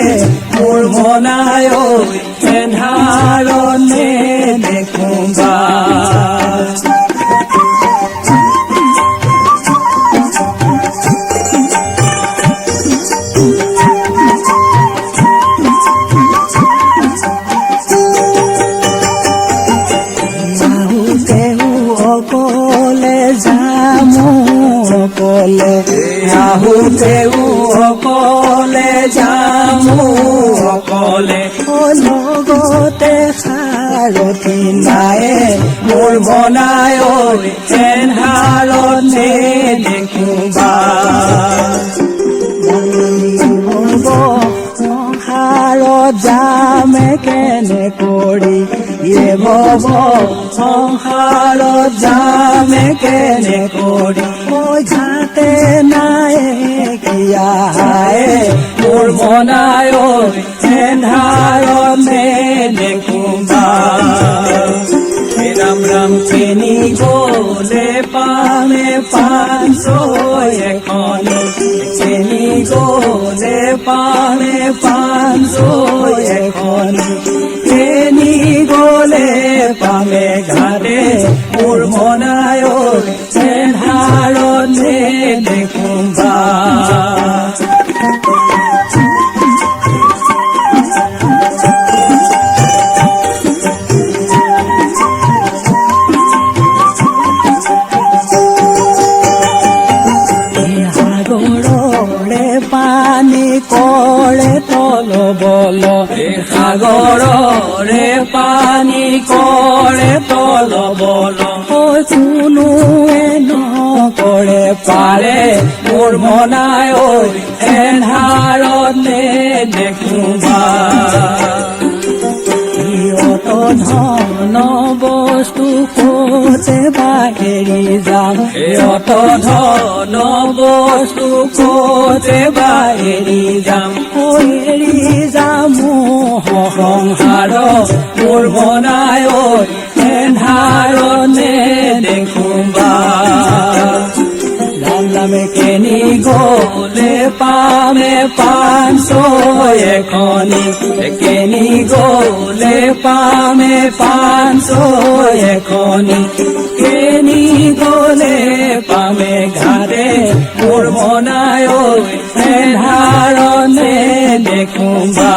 মোৰ মনায় এন্ধাৰনে দেখোবা অকলে যামো অকলে আহোঁতেও অকলে যামো অকলে লগতে সাৰথি নায়ে মোৰ বনায় এন্ধাৰনে দেখোবা সংসাৰত যামে কেনে কৰি ভৱ সংসাৰত যামে কেনে কৰি যাতে নাই কিয়াহায়ে মোৰ বনায় এন্ধাৰনে দেখোবা ৰাম ৰাম কেনি গলে পামে পাঁচ এখনি কেনি গলে পামে পাঁচ এখনি কেনি গলে পামে ঘাটে মোৰ মনায় এন্ধাৰনে দেখোবা পানী কৰে তল বল সাগৰৰে পানী কৰে তল বল কোনোৱে নকৰে পাৰে মোৰ মনায় এন্ধাৰনে দেখোবা ধন বস্তু ক'তে বা এৰি যাম ধন বস্তু ক'তে বা এৰি যাম এৰি যাম সংসাৰ মোৰ বনায় এন্ধাৰনে দেখোবা নামে কেনি গলে পামে পাঁচ এখনি কেনি গলে পামে পাঁচ এখনি কেনি গলে পামে ঘাটে মোৰ বনায় এন্ধাৰনে দেখোবা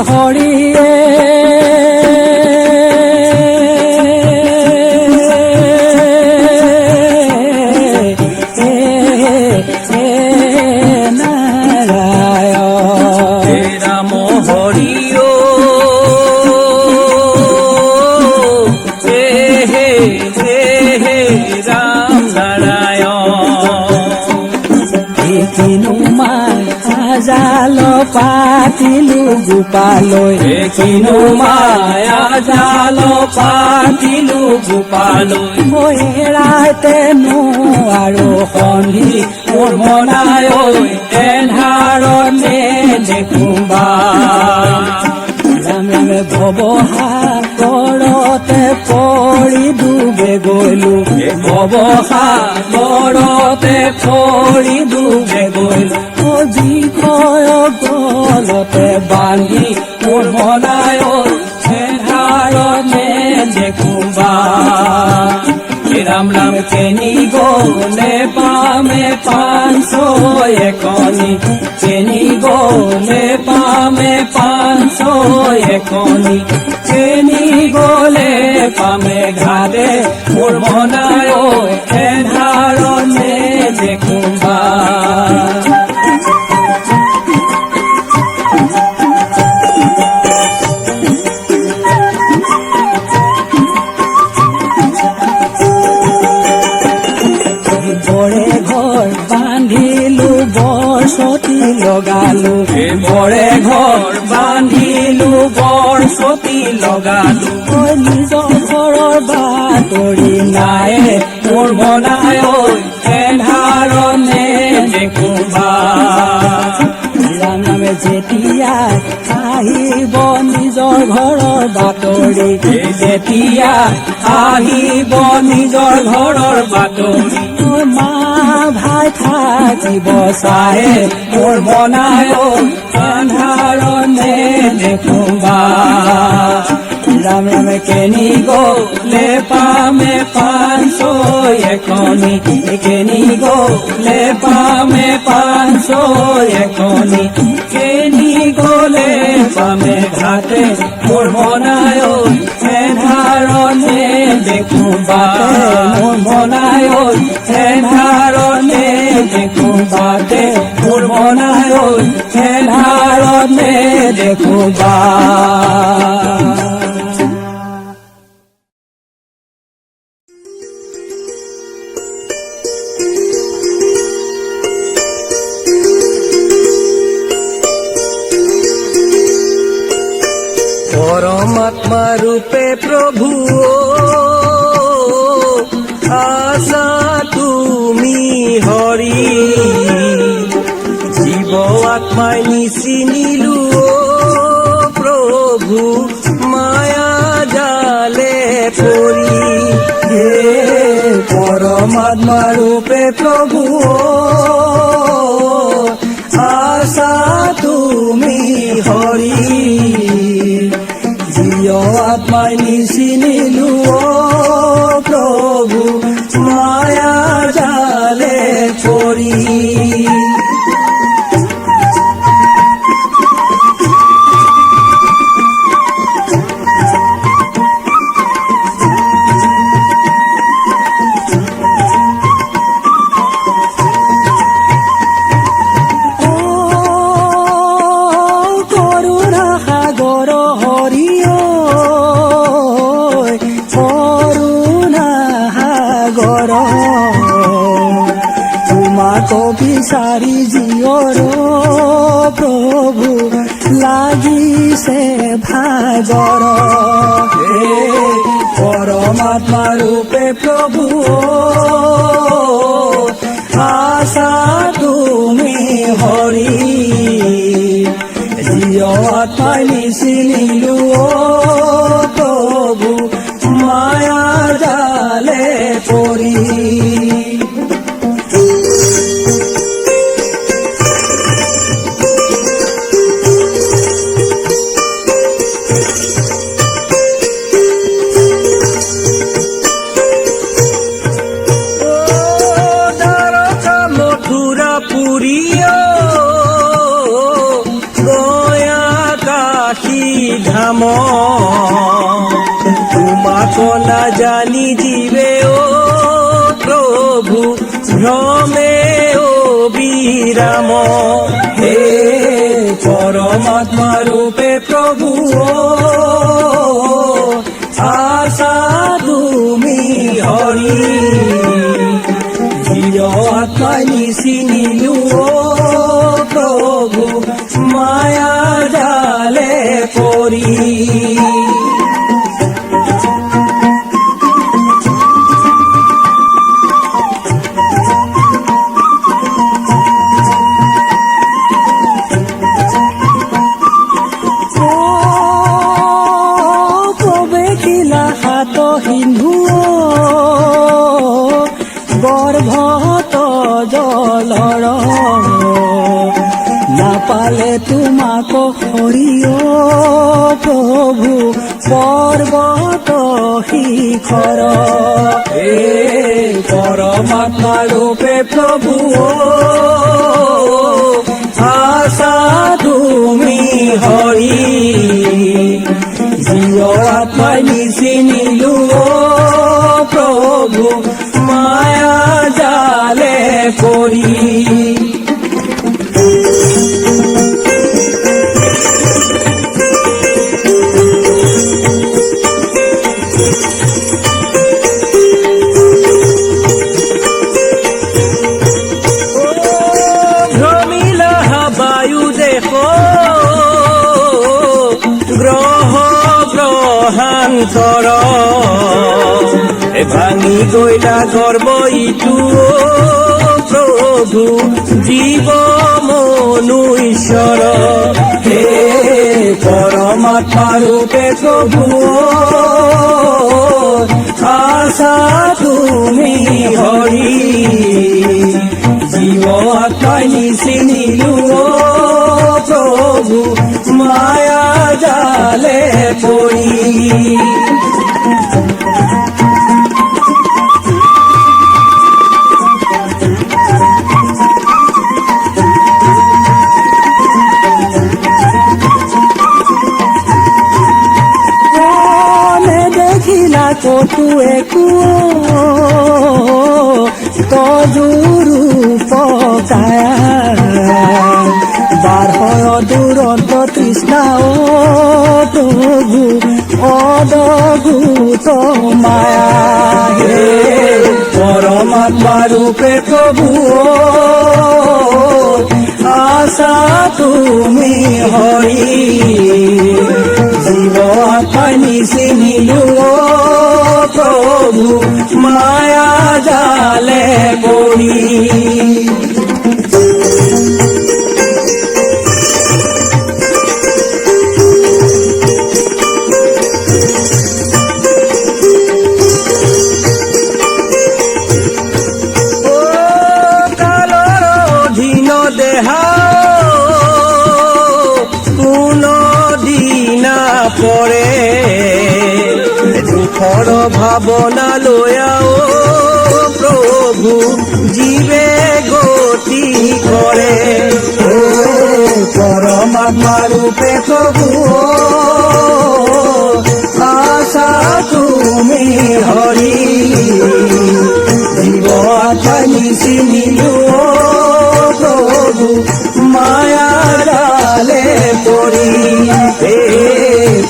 হৰিয়ে জাল পাতিলো গোপালৈ কিনো মায়া জাল পাতিলো গোপালৈ ৰাতেনো আৰু সন্ধি মোৰ মনায় এন্ধাৰনে দেখোবা ৰাম ৰামে ভৱ সাগৰতে পৰি ডুবে গলো ভৱ সাগৰতে পৰি ডুবে গলো বিষয় গলতে বান্ধি মোৰ বনায় এন্ধাৰনে দেখোবা ৰাম ৰাম কেনি গলে পামে পাঁচ এখনি কেনি গলে পামে পাঁচ এখনি কেনি গলে পামে ঘাটে মোৰ বনায় এন্ধাৰনে দেখোবা লগালো বৰে ঘৰ বান্ধিলো বৰছতি লগালো নিজৰ ঘৰৰ বাতৰি নাই মোৰ বনায় এন্ধাৰনে দেখোবা নামে যেতিয়া আহিব নিজৰ ঘৰৰ বাতৰি যেতিয়া আহিব নিজৰ ঘৰৰ বাতৰি মা ভাই থাকিব চাহে মোৰ বনায় আন্ধাৰনে দেখোবা ৰাম ৰাম কেনি গলে পামে 500 এখনি কেনি গলে পামে 500 এখনি কেনি গলে পামে ঘাটে মোৰ বনায় এন্ধাৰনে দেখোবা মোৰ বনায় এন্ধাৰনে দেখোবা মোৰ বনায় এন্ধাৰনে দেখোবা পরমাত্মা রূপে প্রভু আশা তুমি হরি জীব আত্মায় নিচিনিলু প্রভু মায়া জালে পরি হে পরমাত্মা রূপে প্রভু আশা তুমি হরি জিয় আত্মায় নিচিনিলু প্রভু মায়া জালে পরি বিচাৰি জিয়ৰ প্ৰভু লাগিছে ভাগৰ হে পৰমাত্মা ৰূপে প্ৰভু আশা তুমি হৰি জিয় আত্মাই নিচিনিলু প্ৰভু মায়া জালে পৰি তোমাক না জানি জীবে ও প্রভু ভ্রমে ও বিরাম হে পরমাত্মা রূপে প্রভু আশা তুমি হরি জিয় আত্মায় নিচিনিলু প্রভু মায়া জালে পরি নাপালে তোমাক হৰিয় প্ৰভু পৰ্বত শিখৰ হে পৰমাত্মা ৰূপে প্ৰভু আশা তুমি হৰি জিয় আত্মাই নিচিনিলু প্ৰভু মায়া জালে পৰি ভাঙি গইলা গৰ্ব ইটু প্ৰভু জীব মনু ঈশ্বৰ হে পৰমাত্মা ৰূপে প্ৰভু আশা তুমি হৰি জীৱ আত্মাই নিচিনিলো প্ৰভু মায়া জালে পৰি কতো একো তজুৰু পকায় বাৰয় দুৰন্ত তৃষ্ণা তবু অদভূত মায়া হে পৰমাত্মা ৰূপে প্ৰভু আশা তুমি হৰি জীৱ আত্মাই নিচিনিলো প্ৰভু মায়া জালে পৰি কালৰ অধীন দেহা কোনো দিনা পৰে দুখৰ ভাৱনা লয়াও প্ৰভু জীৱে গতি কৰে পৰমাত্মা ৰূপে প্ৰভু আশা তুমি হৰি জীৱ আত্মাই নিচিনিলো প্ৰভু মায়া জালে পৰি হে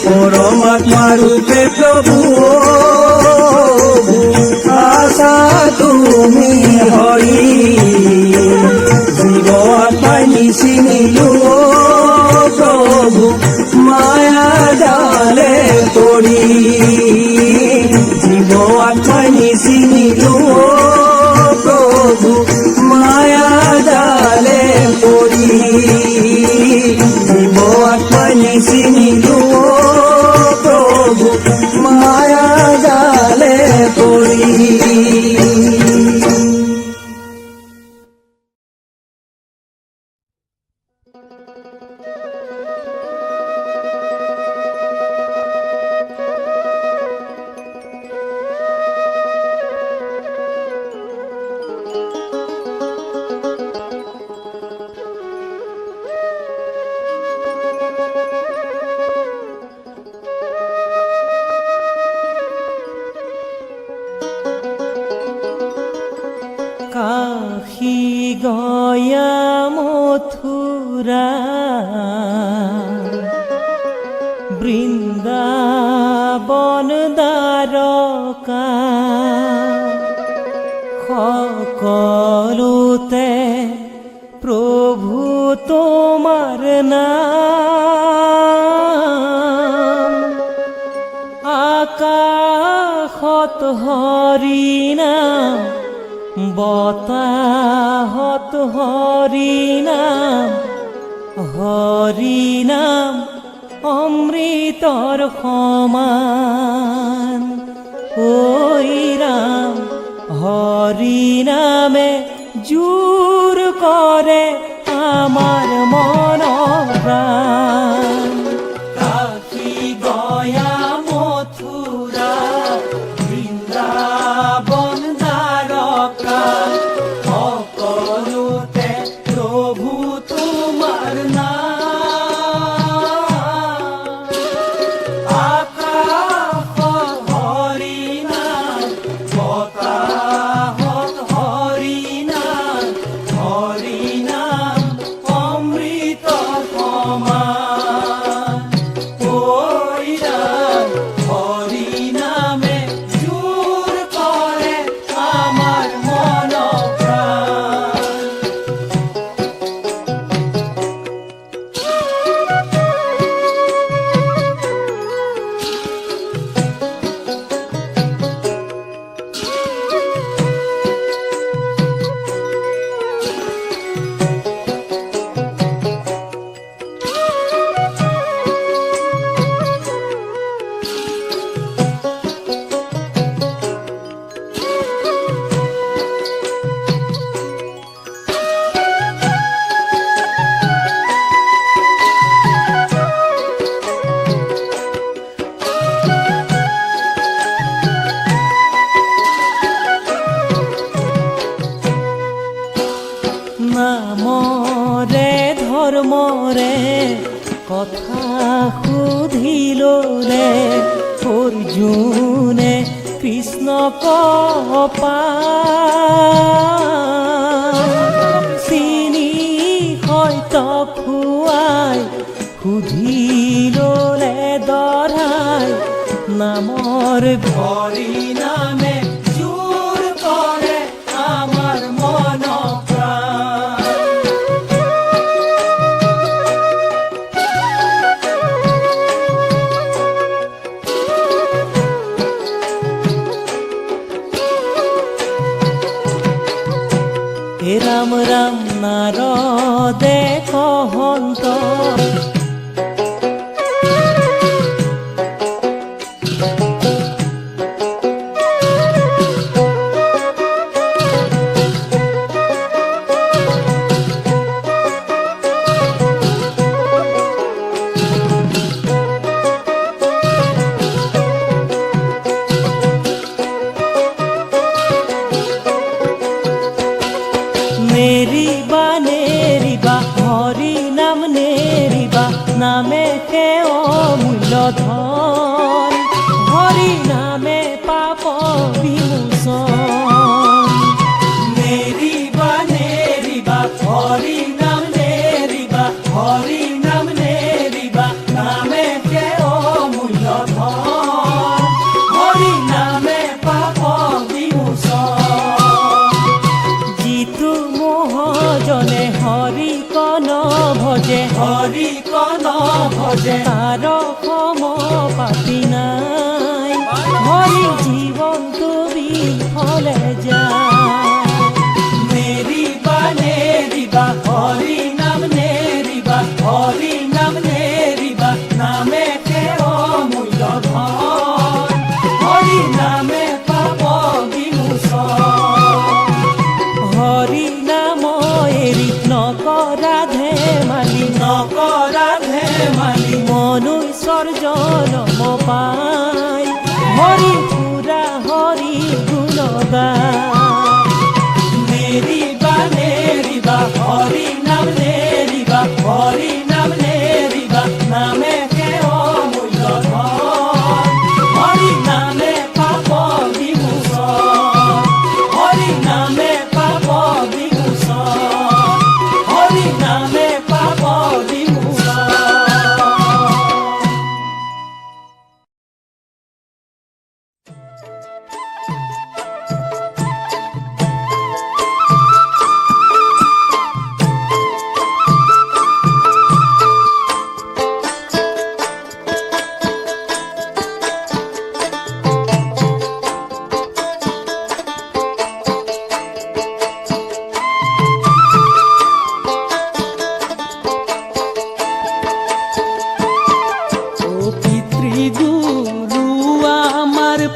পৰমাত্মা ৰূপে প্ৰভু আশা তুমি হৰি জীৱ আত্মাই নিচিনিলো প্ৰভু মায়া জালে পৰি জীৱ আত্মাই নিচিনিলো প্ৰভু মায়া জালে পৰি জীৱ আত্মাই নিচিনিলো প্ৰভু মায়া জালে পৰি কাশী গয়া মথুৰা বৃন্দাবন দ্বাৰকা সকলোতে প্ৰভু তোমাৰ নাম আকাশত হৰি নাম বতাহত হৰি নাম অমৃতৰ সমান ঐ ৰাম হৰি নামে জোৰ কৰে আমাৰ মনৰ প্ৰাণ কাশী গয়া মথুৰা বৃন্দাবন দ্বাৰকা সকলোতে প্ৰভু তোমাৰ নাম আকাশত হৰি নাম বতাহত হৰি নাম অমৃত সমান ঐ ৰাম হৰি নামে জোৰ কৰে আমাৰ মনৰ প্ৰাণ নামৰে ধৰ্মৰে কথা সুধিললে অৰ্জুনে কৃষ্ণক চিনি সৈত খুৱাই সুধিললে দৰাই নামৰ হৰি নামে জোৰ কৰে আমাৰ মন প্ৰাণ। হে ৰাম ৰাম নাৰদে কহন্ত নেৰিবা হৰি নাম নেৰিবা নামে সেৱ মূল্য ধন হৰি নামে পাপ বিমোচন। নেৰিবা হৰি নাম নেৰিবা হৰি নাম নেৰিবা নামে সেৱ মূল্য ধন হৰি নামে পাপ বিমোচন। যিটো মহজনে হৰি কন ভজে তাৰ সম পাপি নাই হৰি জীৱনটো বিফলে যায়। নেৰিবা হৰি নাম নেৰিবা হৰি নাম নেৰিবা নামে সেৱ মূল্য ধন হৰি নামে পাপ বিমোচন। হৰি নাম এৰি নকৰা ধেমালি মনুষ্যৰ জনম পাই হৰি পুৰা হৰি গুণ গায়। নেৰিবা হৰি নাম নেৰিবা হৰি নাম নেৰিবা নামে সেৱ মূল্য ধন হৰি নামে পাপ বিমোচন হৰি নামে পাপ বিমোচন হৰি নামে পাপ বিমোচন।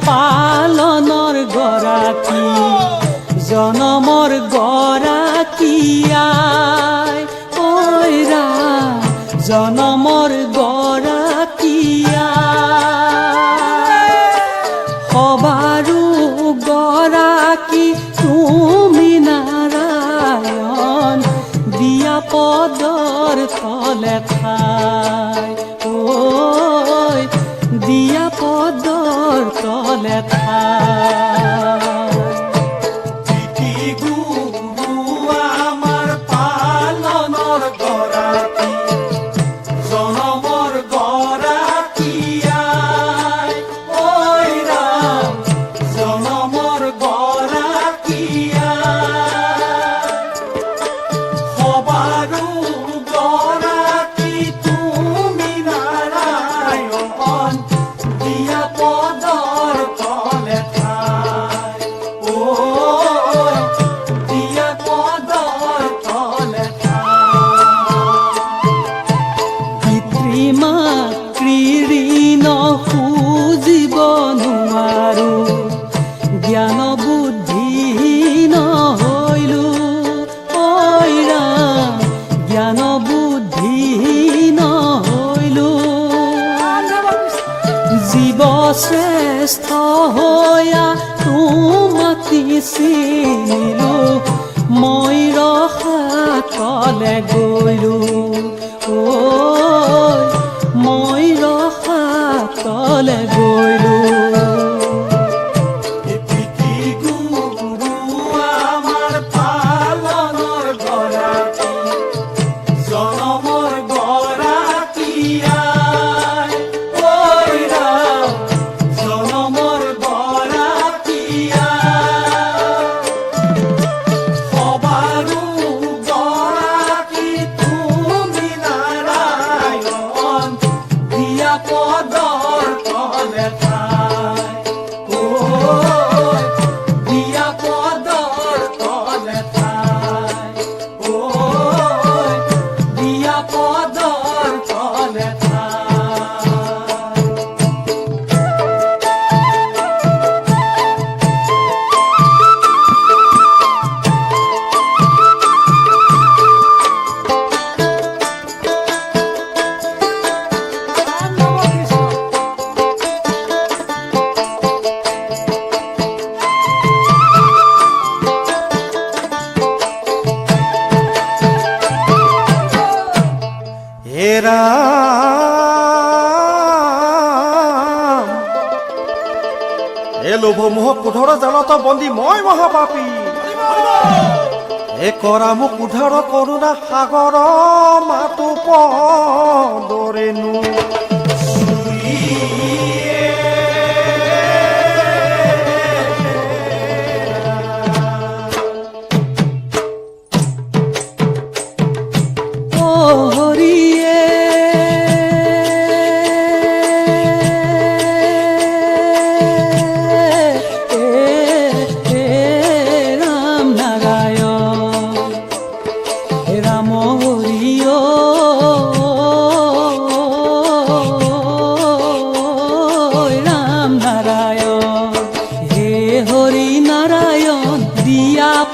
পালনৰ গৰাকী জনমৰ গৰাকী আই ঐ ৰাম জনমৰ গৰাকী আই সবাৰো গৰাকী তুমি নাৰায়ণ দিয়া পদৰ তলে ঠাই ঐ দিয়া পদৰ তলে ঠাই। গুৰু আমাৰ পালনৰ গৰাকী জনমৰ গৰাকী আই ঐ ৰাম জনমৰ গৰাকী আই সবাৰো গৰাকী তুমি নাৰায়ণ দিয়া পদৰ তলে ঠাই ঐ দিয়া পদৰ তলে ঠাই। পিতৃ মাতৃ ঋণ খুজিব নোৱাৰো জ্ঞান বুদ্ধি নহৈলো ঐ ৰাম জ্ঞান বুদ্ধি নহৈলো জীৱ শ্ৰেষ্ঠ হৈয়া তোমাক চিনিলো মই ৰসাতলে গলো ঐ মই ৰসাতলে গলো হে ৰাম হে লোভ মোহ ক্ৰোধৰ জালত বন্দী মই মহাপাপী হে কৰা মোক উদ্ধাৰ কৰোণা সাগৰ মাতো পদৰেনো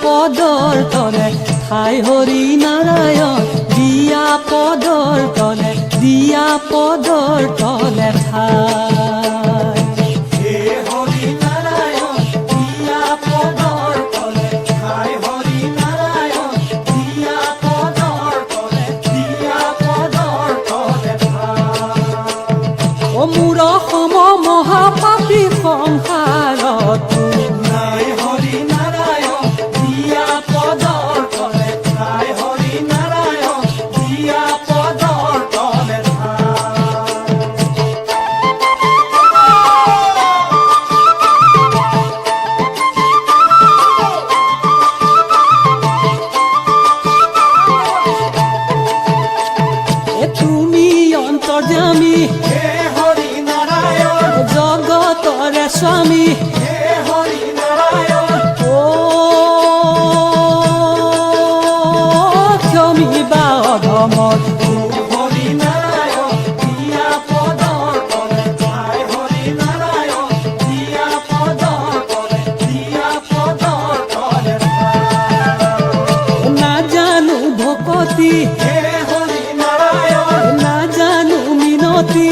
পদৰ তলে ঠাই হৰি নাৰায়ণ দিয়া পদৰ তলে দিয়া পদৰ তলে ঠাই হে হৰি নাৰায়ণ দিয়া পদৰ তলে ঠাই হৰি নাৰায়ণ দিয়া পদৰ তলে দিয়া পদৰ তলে ঠাই অ মূৰ সম মহাপাপী সংসাৰত নাই হৰি জগতৰে স্বামী হে হৰি নাৰায়ণ ও ক্ষমি বা অধমত হৰি নাৰায়ণ দিয়া পদৰ তলে ঠাই হৰি নাৰায়ণ দিয়া পদৰ তলে দিয়া পদৰ তলে নাজানো ভকতি হে হৰি নাৰায়ণ নাজানো মিনতি